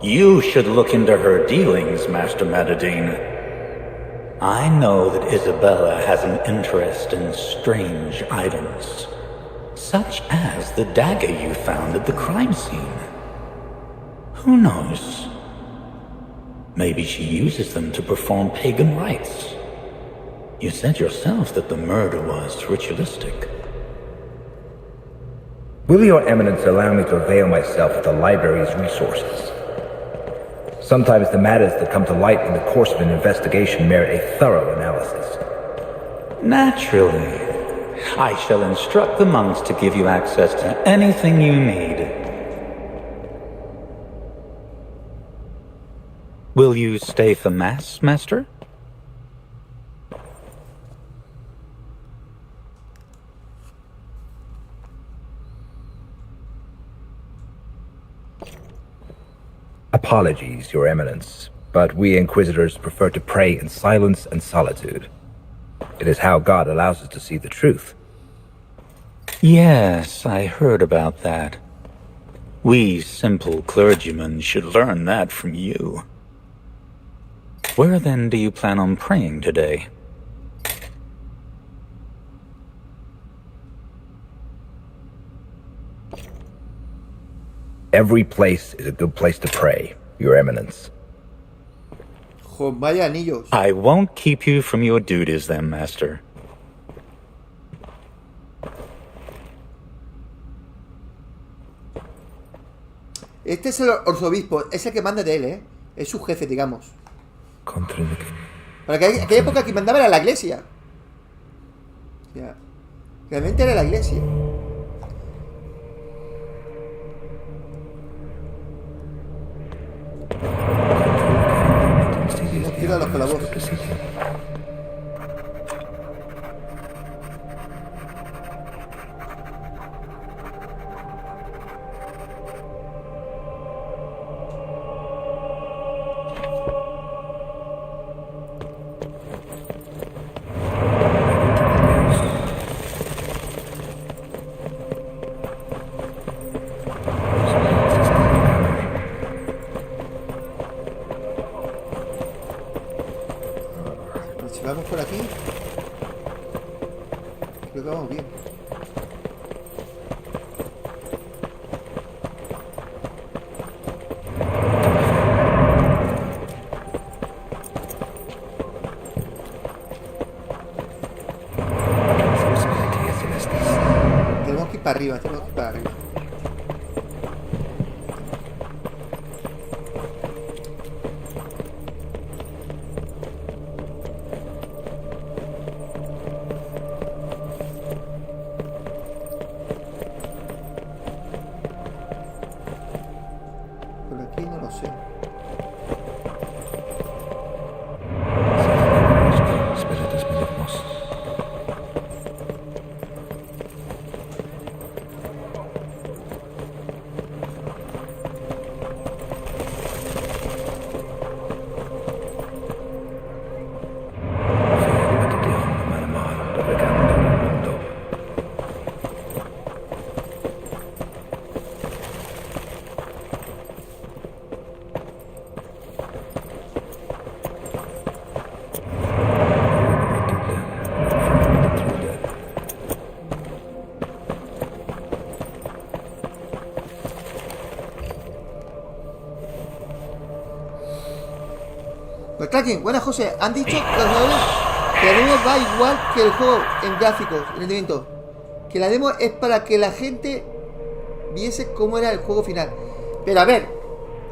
You should look into her dealings, Master Madadine. I know that Isabella has an interest in strange items, such as the dagger you found at the crime scene. Who knows? Maybe she uses them to perform pagan rites. You said yourself that the murder was ritualistic. Will your eminence allow me to avail myself of the library's resources? Sometimes the matters that come to light in the course of an investigation merit a thorough analysis. Naturally. I shall instruct the monks to give you access to anything you need. Will you stay for Mass, Master? Apologies, Your Eminence, but we Inquisitors prefer to pray in silence and solitude. It is how God allows us to see the truth. Yes, I heard about that. We simple clergymen should learn that from you. Where then do you plan on praying today? Every place is a good place to pray, Your Eminence. Jo, vaya anillos. I won't keep you from your duties then, Master. Este es el arzobispo, es el que manda de él, ¿eh? Es su jefe, digamos. Para aquella época que mandaba era la iglesia. O sea, realmente era la iglesia. Hemos tirado los calabozos. Si vamos por aquí, creo que vamos bien. Tenemos que ir para arriba, tenemos que ir para arriba. Por aquí no lo sé. Pues Kraken, buenas José, han dicho los jugadores que la demo va igual que el juego en gráficos, en rendimiento. Que la demo es para que la gente viese cómo era el juego final. Pero a ver,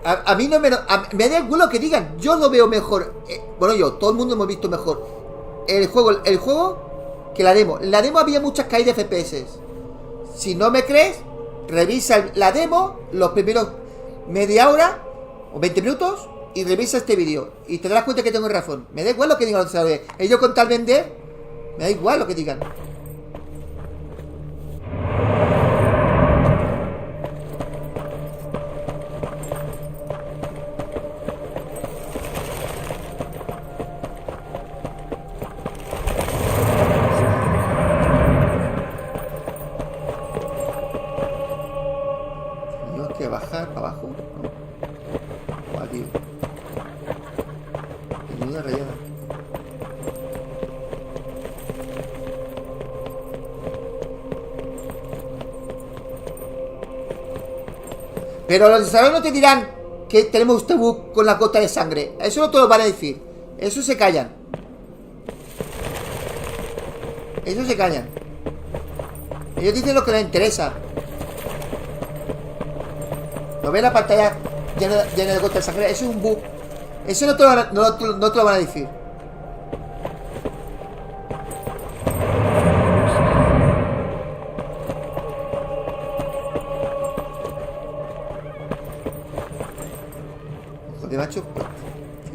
a mí no me da igual lo que digan, yo lo veo mejor. Bueno, todo el mundo hemos visto mejor el juego que la demo. En la demo había muchas caídas de FPS. Si no me crees, revisa la demo, los primeros media hora o 20 minutos y revisa este vídeo y te darás cuenta que tengo razón. Me da igual lo que digan los desarrolladores. Ellos con tal vender, me da igual lo que digan. Tenemos que bajar para abajo, ¿no? Guau, tío. Una rayada. Pero los desarrolladores no te dirán que tenemos este bug con la gota de sangre. Eso no te lo van a decir. Eso se callan. Eso se callan. Ellos dicen lo que les interesa. ¿No ven la pantalla llena de gota de sangre? Eso es un bug. Eso no te lo van a decir. Joder, macho.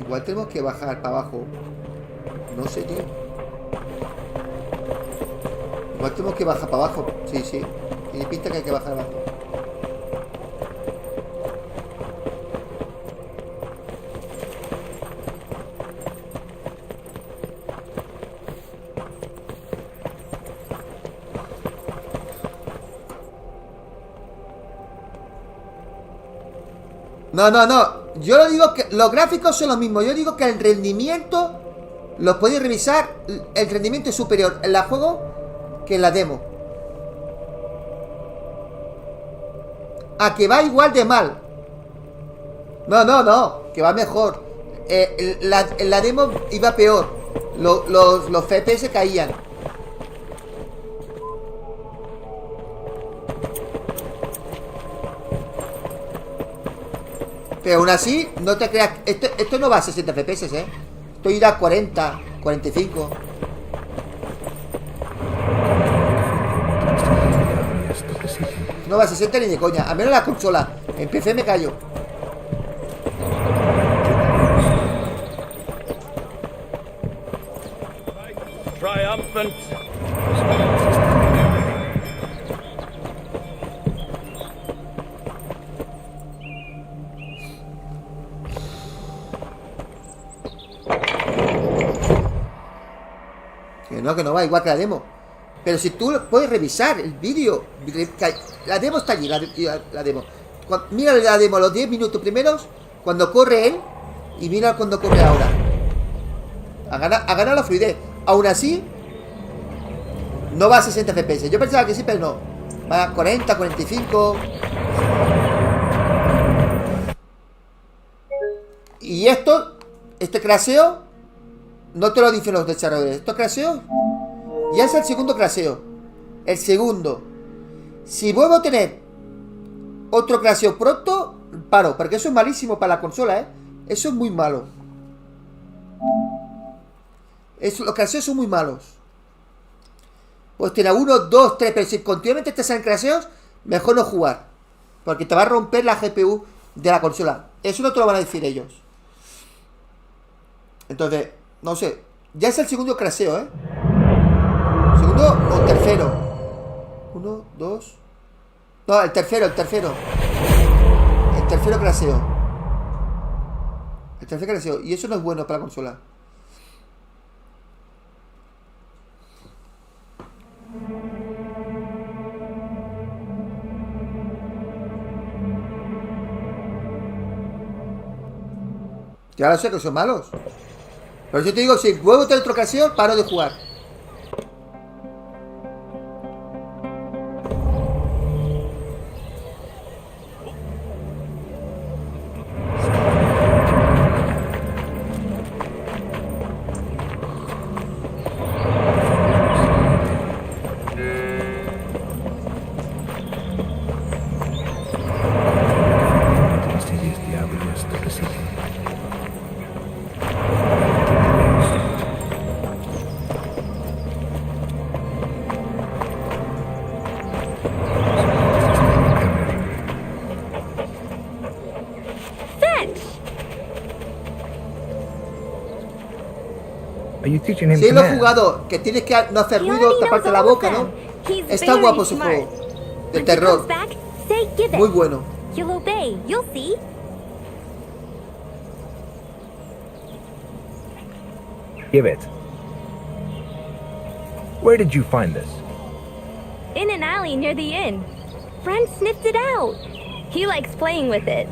Igual tenemos que bajar para abajo. No sé, tío. Igual tenemos que bajar para abajo. Sí, sí. Tiene pinta que hay que bajar abajo. No, no, no. Yo lo digo que los gráficos son los mismos. Yo digo que el rendimiento los podéis revisar. El rendimiento es superior en la juego que en la demo. A que va igual de mal. No, no, no. Que va mejor. En la demo iba peor. Los FPS caían. Pero aún así, no te creas. Esto no va a 60 FPS, Esto irá a 40, 45. No va a 60 ni de coña. A menos la consola. En PC me callo. Triumphant. Que no va igual que la demo. Pero si tú puedes revisar el vídeo. La demo está allí, la demo. Mira la demo, los 10 minutos primeros, cuando corre él, y mira cuando corre ahora. Ha ganado la fluidez. Aún así, no va a 60 FPS. Yo pensaba que sí, pero no. Va a 40, 45. Y este craseo, no te lo dicen los desarrolladores. Estos craseos ya es el segundo craseo. El segundo. Si vuelvo a tener otro craseo pronto, paro. Porque eso es malísimo para la consola, Eso es muy malo. Los craseos son muy malos. Pues tiene 1, 2, 3. Pero si continuamente te salen craseos, mejor no jugar. Porque te va a romper la GPU de la consola. Eso no te lo van a decir ellos. Entonces, no sé. Ya es el segundo craseo, ¿Segundo o tercero? 1, 2. No, el tercero. El tercero craseo. El tercer craseo. Y eso no es bueno para la consola. Ya lo sé que son malos. Pero yo te digo, si vuelvo a tener otra ocasión, paro de jugar. Sí, lo he jugado, que tienes que no hacer ruido, taparte la boca, ¿no? Está guapo ese juego. De terror. Muy bueno. Give it. Where did you find this? In an alley near the inn. Friend sniffed it out. He likes playing with it.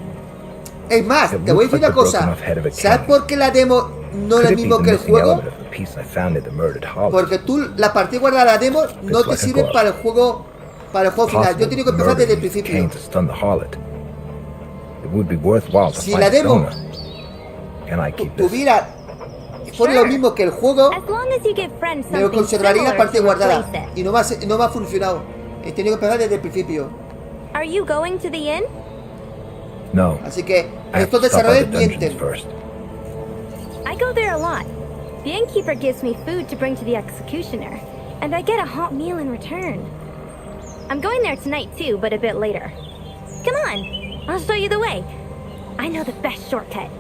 Es más, te voy a decir una cosa. ¿Sabes por qué la demo no es lo mismo que el juego? Porque tú, la partida guardada de la demo no te sirve para el juego final. Yo he tenido que empezar desde el principio. Si la demo tuviera fuera lo mismo que el juego, me conservaría la partida guardada. Y no me ha funcionado. He tenido que empezar desde el principio. No. Así que estos desarrolladores mienten. I go there a lot. The innkeeper gives me food to bring to the executioner, and I get a hot meal in return. I'm going there tonight too, but a bit later. Come on, I'll show you the way. I know the best shortcut.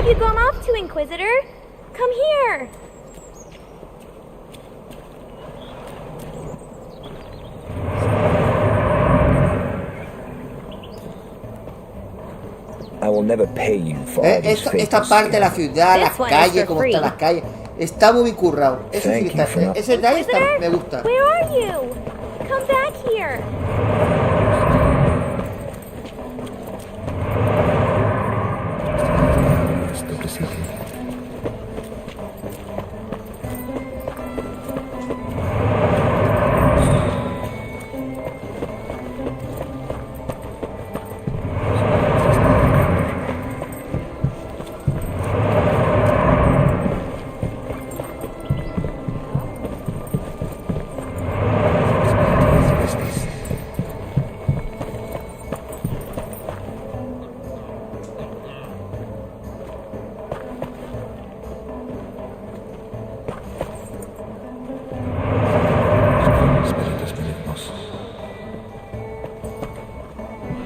Have you gone off to, Inquisitor? Come here! I will never pay you for all these esta parte de la ciudad, las calles, cómo están las calles, está muy bien currado. Eso sí está, ese detalle está, me gusta. Where are you? Come back here.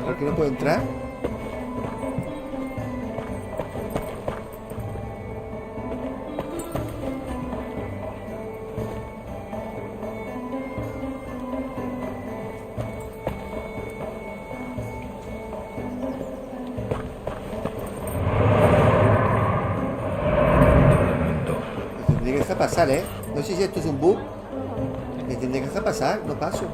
¿Por qué no puedo entrar? Me tendría que dejar pasar, ¿eh? No sé si esto es un bug. Me tendría que dejar pasar, no paso.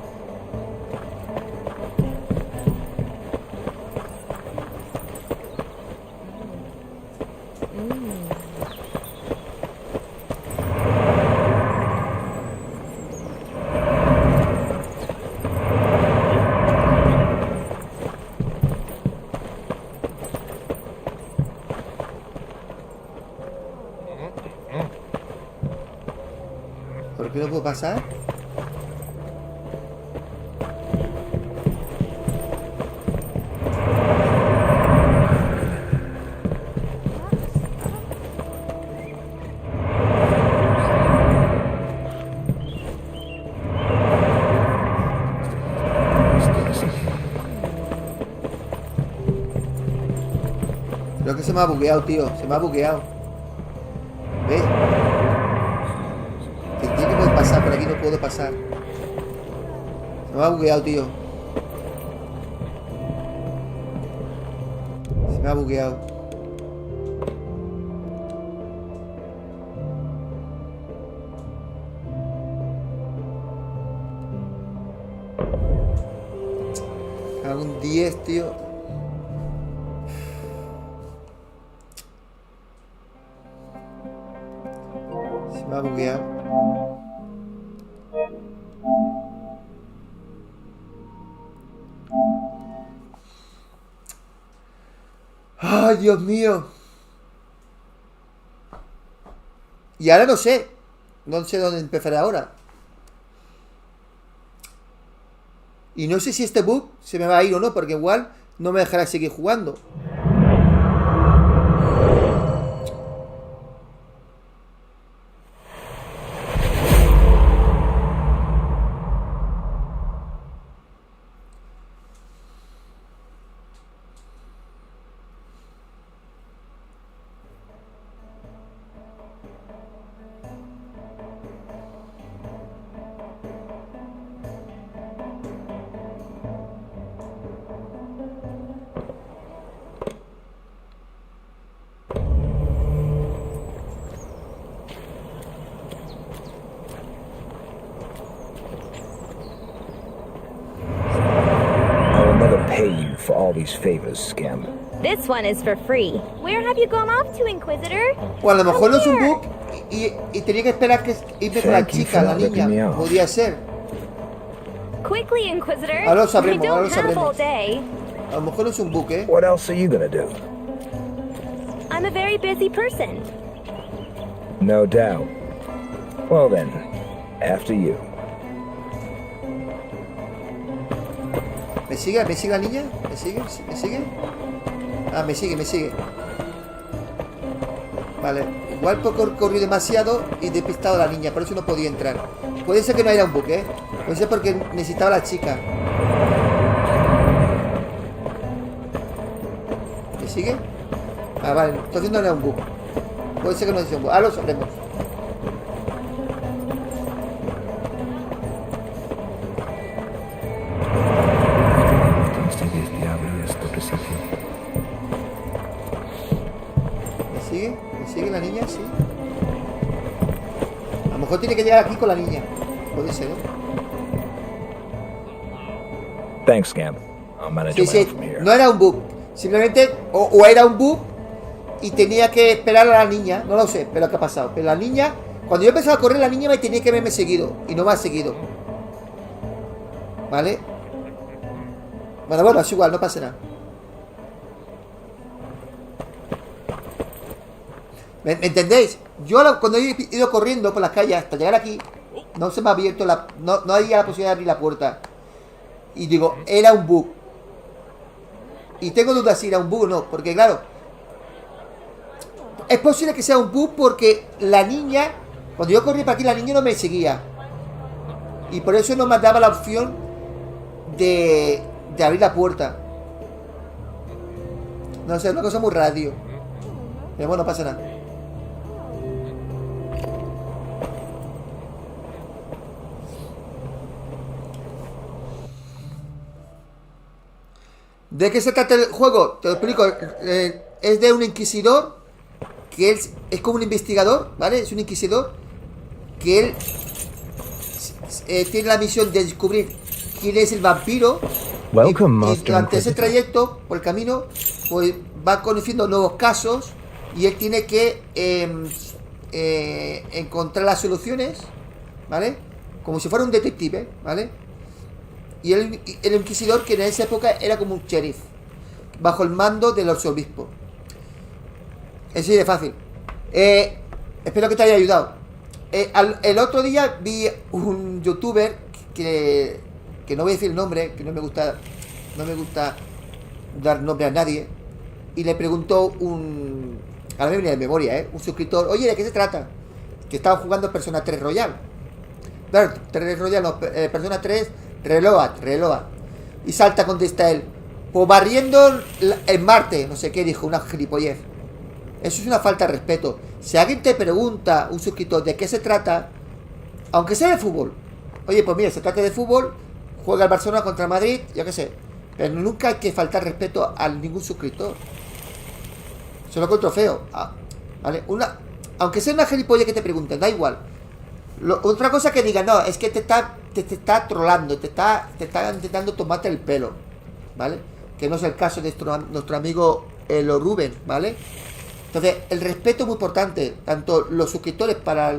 ¿Por qué no puedo pasar? Creo que se me ha bugueado, tío. Se me ha bugueado. ¿Ves? Tendría que poder pasar, por aquí no puedo pasar. Se me ha bugueado, tío. Se me ha bugueado. Hago un 10, tío. Se me ha bugueado. ¡Ay, Dios mío! Y ahora no sé. No sé dónde empezar ahora. Y no sé si este bug se me va a ir o no, porque igual no me dejará seguir jugando. these favors, Scam? This one is for free. Where have you gone off to, Inquisitor? O a lo mejor no es un bug y tenía que esperar que irme con la chica, la niña. Podría ser. Quickly, Inquisitor. Ahora lo I sabremos, ahora lo don't have all sabremos. day. A lo mejor no es un bug, ¿eh? What else are you gonna do? I'm a very busy person. No doubt. Well then, after you. ¿Me sigue la niña? ¿Me sigue? Ah, me sigue. Vale, igual corrió demasiado y despistado a la niña, por eso no podía entrar. Puede ser que no era un bug, ¿eh? Puede ser porque necesitaba a la chica. ¿Me sigue? Ah, vale, entonces no era un bug. Puede ser que no sea un bug. Lo sabremos. ¿Me sigue la niña? Sí. A lo mejor tiene que llegar aquí con la niña. Puede ser, ¿eh? Thanks, Scam. I'll manage my own from here. No era un bug. Simplemente, o era un bug y tenía que esperar a la niña. No lo sé, pero ¿qué ha pasado? Pero la niña, cuando yo empezaba a correr, la niña me tenía que haberme seguido. Y no me ha seguido. ¿Vale? Bueno, es igual, no pasa nada. ¿Me entendéis? Yo cuando he ido corriendo por las calles hasta llegar aquí, no se me ha abierto no había la posibilidad de abrir la puerta. Y digo, era un bug. Y tengo dudas si era un bug o no, porque claro, es posible que sea un bug porque la niña, cuando yo corrí para aquí, la niña no me seguía. Y por eso no me daba la opción de abrir la puerta. No sé, es una cosa muy rara, tío. Pero bueno, no pasa nada. ¿De qué se trata el juego? Te lo explico. Es de un inquisidor que él es como un investigador, ¿vale? Es un inquisidor que él tiene la misión de descubrir quién es el vampiro. Y durante ese trayecto, por el camino, pues va conociendo nuevos casos y él tiene que encontrar las soluciones, ¿vale? Como si fuera un detective, ¿vale? Y el inquisidor, que en esa época era como un sheriff, bajo el mando del arzobispo. Es así de fácil. Espero que te haya ayudado. El otro día vi un youtuber que no voy a decir el nombre, que no me gusta dar nombre a nadie, y le preguntó ahora me viene de memoria, un suscriptor, oye, ¿de qué se trata? Que estaba jugando Persona 3 Royal. Claro, 3 Royal, no, Persona 3 Reload. Y salta, contesta él, pues barriendo en Marte, no sé qué, dijo, una gilipollez. Eso es una falta de respeto. Si alguien te pregunta, un suscriptor, de qué se trata, aunque sea de fútbol, oye, pues mira, se trata de fútbol, juega el Barcelona contra el Madrid, yo qué sé, pero nunca hay que faltar respeto a ningún suscriptor. Se lo encuentro feo, ¿vale? Aunque sea una gilipollez que te pregunten, da igual. Otra cosa que diga, no, es que te está trolando, te está intentando tomarte el pelo, ¿vale? Que no es el caso de nuestro amigo Lo Rubén, ¿vale? Entonces, el respeto es muy importante, tanto los suscriptores para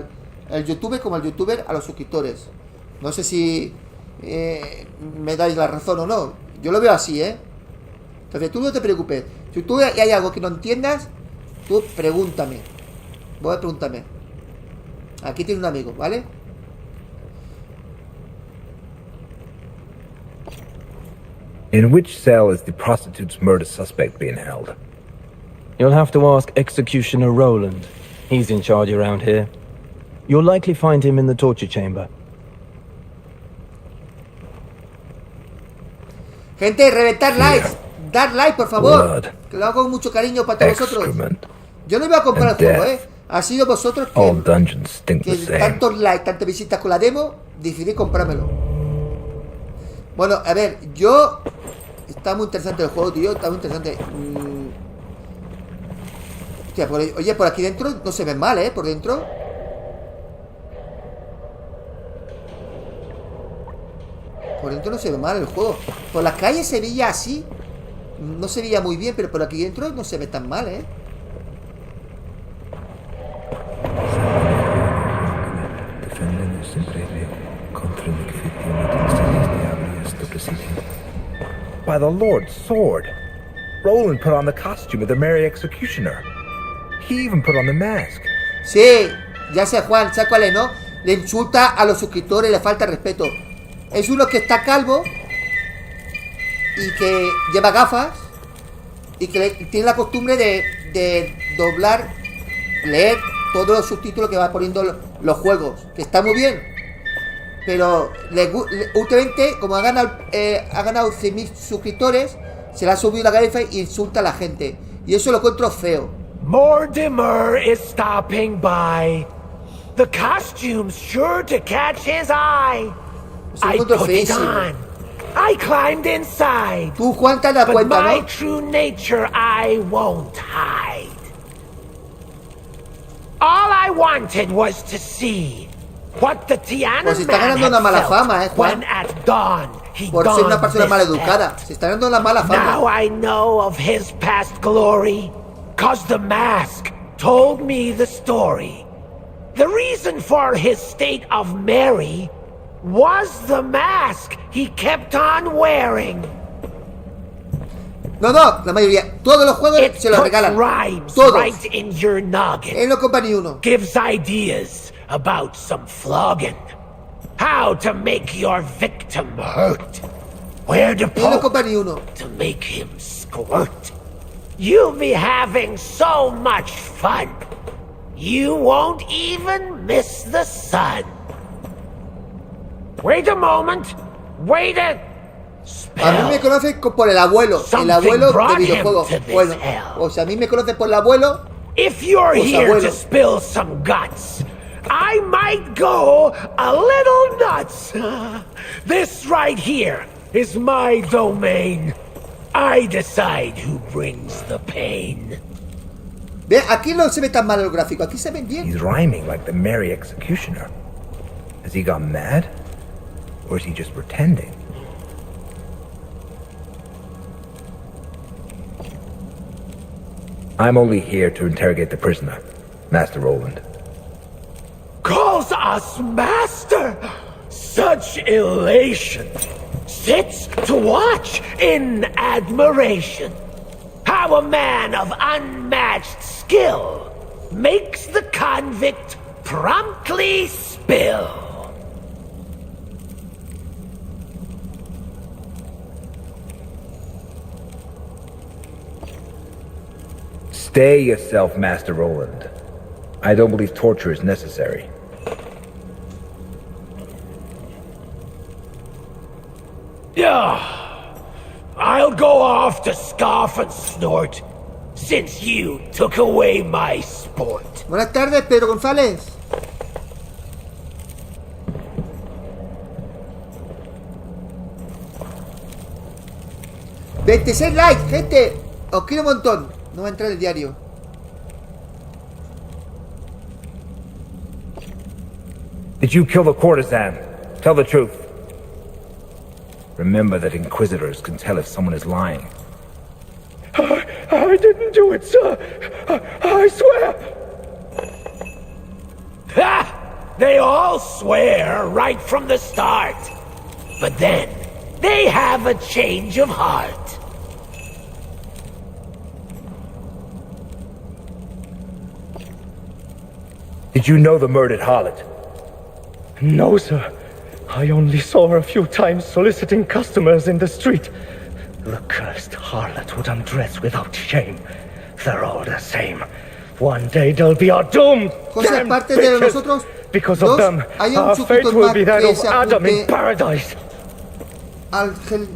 el youtuber como el youtuber a los suscriptores. No sé si me dais la razón o no. Yo lo veo así, ¿eh? Entonces, tú no te preocupes. Si tú hay algo que no entiendas, tú pregúntame. Pregúntame. Aquí tiene un amigo, ¿vale? In which cell is the prostitute's murder suspect being held? You'll have to ask Executioner Roland. He's in charge around here. You'll likely find him in the torture chamber. Gente, reventar likes. Dar like, por favor. Que lo hago con mucho cariño para todos vosotros. Yo no iba a comprar el juego, ¿eh? Ha sido vosotros que tantos likes, tantas visitas con la demo, decidí comprármelo. Bueno, a ver, está muy interesante el juego, tío. Está muy interesante. Hostia, oye, por aquí dentro no se ve mal, ¿eh? Por dentro. Por dentro no se ve mal el juego. Por las calles se veía así. no se veía muy bien, pero por aquí dentro no se ve tan mal, ¿eh? By the Lord's sword, Roland put on the costume of the Merry Executioner. He even put on the mask. Sí, ya sé, Juan, ¿sabes cuál es, no? Le insulta a los suscriptores, le falta respeto. Es uno que está calvo y que lleva gafas y que tiene la costumbre de doblar, leer todos los subtítulos que va poniendo los juegos, que está muy bien. Pero últimamente, como ha ganado 100.000 suscriptores, se le ha subido la cabeza e insulta a la gente. Y eso lo encuentro feo. Mortimer is stopping by. The costume's sure to catch his eye. I put it on. I climbed inside. Tú, Juan, te das cuenta, my ¿no? true nature I won't hide. All I wanted was to see what the Tiana pues se está ganando una mala fama, Juan. Por ser una persona maleducada. Se está ganando una mala fama. Now I know of his past glory, 'cause the mask told me the story. The reason for his state of Mary was the mask he kept on wearing. No, la mayoría. Todos los juegos se los regalan. Todos. Right in your noggin. Él no compra ni uno. Gives ideas about some flogging. How to make your victim hurt. Where to poke to make him squirt. You'll be having so much fun. You won't even miss the sun. Wait a moment. Wait a... A mí me conocen por el abuelo de videojuegos. Bueno, o sea, a mí me conocen por el abuelo. If you're here to spill some guts, I might go a little nuts. This right here is my domain. I decide who brings the pain. Ve, aquí no se ve tan mal el gráfico, aquí se ven bien. He's rhyming like the Merry Executioner. Has he gone mad? Or is he just pretending? I'm only here to interrogate the prisoner, Master Roland. Calls us master! Such elation! Sits to watch in admiration. How a man of unmatched skill makes the convict promptly spill. Stay yourself, Master Roland. I don't believe torture is necessary. Yeah, I'll go off to scoff and snort, since you took away my sport. Buenas tardes, Pedro González. ¡26 likes, gente! Os quiero un montón. No va a entrar el diario. Did you kill the courtesan? Tell the truth. Remember that Inquisitors can tell if someone is lying. I didn't do it, sir. I swear. Ha! They all swear right from the start. But then, they have a change of heart. Did you know the murdered harlot? No, sir. I only saw her a few times soliciting customers in the street. The cursed harlot would undress without shame. They're all the same. One day they'll be our doom. José, parte de nosotros, because of them, our fate will be that of Adam in paradise. Ángel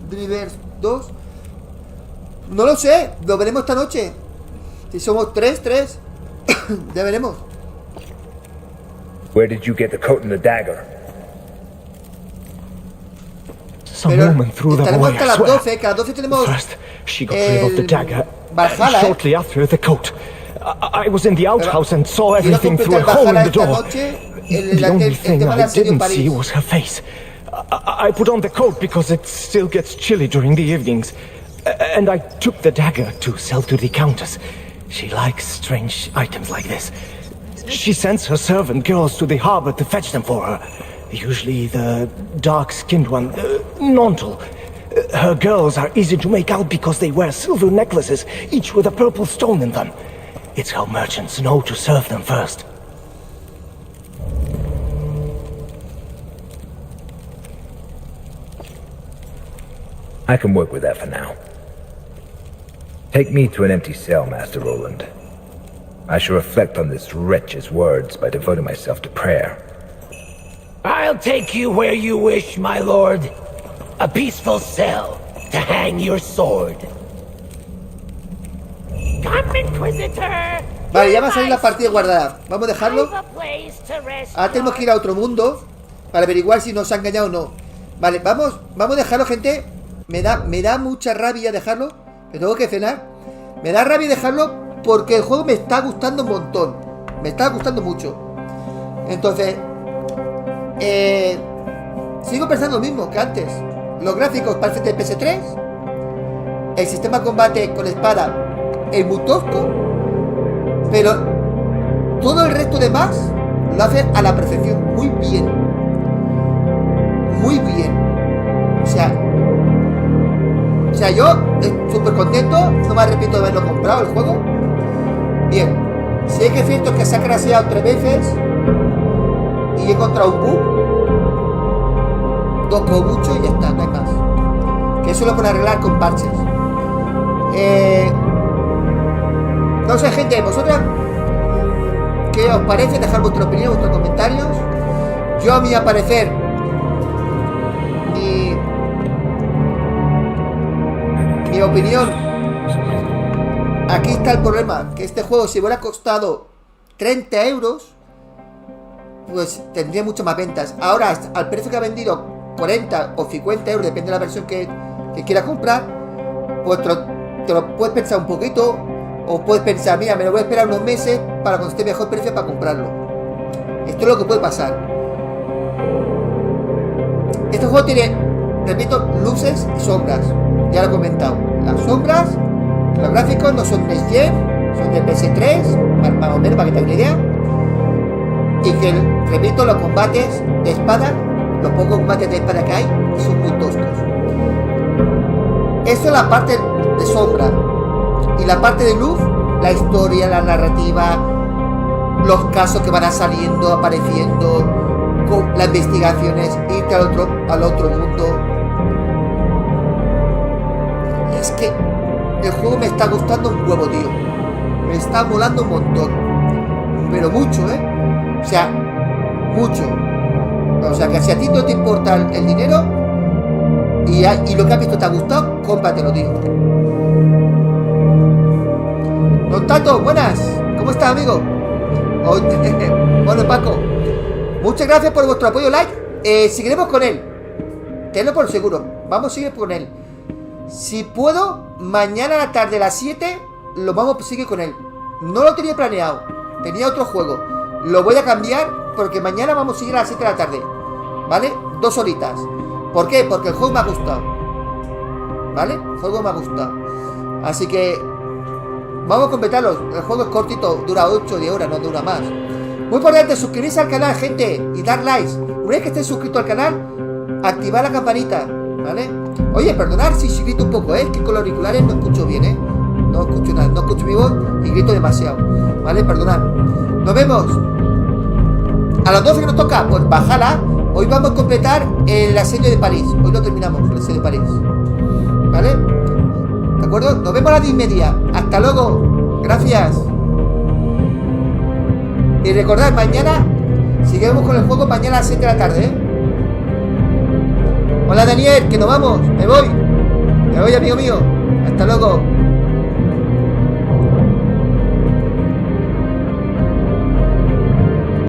Driver 2. No lo sé, lo veremos esta noche. Si somos tres. Ya veremos. Where did you get the coat and the dagger? Some woman threw them away, I swear. Que a las 12 tenemos First, she got rid of the dagger. Valhalla, shortly after, the coat. I was in the outhouse and saw everything through a hole in the door. The only thing I didn't see was her face. I put on the coat because it still gets chilly during the evenings. And I took the dagger to sell to the Countess. She likes strange items like this. She sends her servant girls to the harbor to fetch them for her. Usually the dark-skinned one, Nontal. Her girls are easy to make out because they wear silver necklaces, each with a purple stone in them. It's how merchants know to serve them first. I can work with that for now. Take me to an empty cell, Master Roland. I shall reflect on this wretch's words by devoting myself to prayer. I'll take you where you wish, my lord. A peaceful cell to hang your sword. Come, Inquisitor. Vale, ya va a salir la partida guardada. Vamos a dejarlo. Ahora tenemos que ir a otro mundo para averiguar si nos ha engañado o no. Vale, vamos a dejarlo, gente. Me da mucha rabia dejarlo. Me tengo que cenar. Me da rabia dejarlo porque el juego me está gustando un montón. Me está gustando mucho. Entonces, sigo pensando lo mismo que antes. Los gráficos parecen de PS3. El sistema de combate con espada es muy tosco. Pero todo el resto de más lo hace a la perfección. Muy bien. Muy bien. O sea, yo estoy súper contento. No me arrepiento de haberlo comprado el juego. Bien. Si es que es cierto que se ha crasheado 3 veces y he encontrado un bug, 2 como mucho y ya está, no hay más. Que eso lo pueden arreglar con parches. No sé, gente, vosotros ¿qué os parece? Dejar vuestra opinión, vuestros comentarios. Yo, a mi parecer, mi opinión, aquí está el problema, que este juego, si hubiera costado 30 euros, pues tendría muchas más ventas. Ahora, al precio que ha vendido, 40 o 50 euros, depende de la versión que quieras comprar, pues te lo puedes pensar un poquito, o puedes pensar, mira, me lo voy a esperar unos meses para cuando esté mejor precio para comprarlo. Esto es lo que puede pasar. Este juego tiene, repito, luces y sombras. Ya lo he comentado. Las sombras, los gráficos no son de Next Gen, son de PS3, más o menos, para que tengan una idea. Y que, repito, los combates de espada, los pocos combates de espada que hay, son muy toscos. Esto es la parte de sombra. Y la parte de luz, la historia, la narrativa, los casos que van a saliendo, apareciendo, con las investigaciones, irte al otro mundo. Es que el juego me está gustando un huevo, tío. Me está molando un montón. Pero mucho, O sea, mucho. O sea, que si a ti no te importa el dinero y lo que has visto te ha gustado, cómpratelo, tío. Don Tato, buenas. ¿Cómo estás, amigo? Bueno, Paco, muchas gracias por vuestro apoyo, like. Seguiremos con él. Tenlo por seguro. Vamos a seguir con él. Si puedo, mañana a la tarde a las 7 lo vamos a seguir con él. No lo tenía planeado. Tenía otro juego. Lo voy a cambiar porque mañana vamos a seguir a las 7 de la tarde. ¿Vale? 2 horitas. ¿Por qué? Porque el juego me ha gustado. ¿Vale? El juego me ha gustado. Así que vamos a completarlo. El juego es cortito, dura 8 o 10 horas, no dura más. Muy importante, suscribirse al canal, gente, y dar likes. Una vez que estéis suscritos al canal, activar la campanita, ¿vale? Oye, perdonad si grito un poco, que con los auriculares no escucho bien, no escucho nada, no escucho mi voz y grito demasiado, ¿vale? Perdonad. Nos vemos a las 12 que nos toca, pues bajala. Hoy vamos a completar el asedio de París. Hoy lo terminamos, el asedio de París, ¿vale? ¿De acuerdo? Nos vemos a las 10:30. Hasta luego. Gracias. Y recordad, mañana seguimos con el juego mañana a las 7 de la tarde, Hola, Daniel, que nos vamos. Me voy, amigo mío. Hasta luego.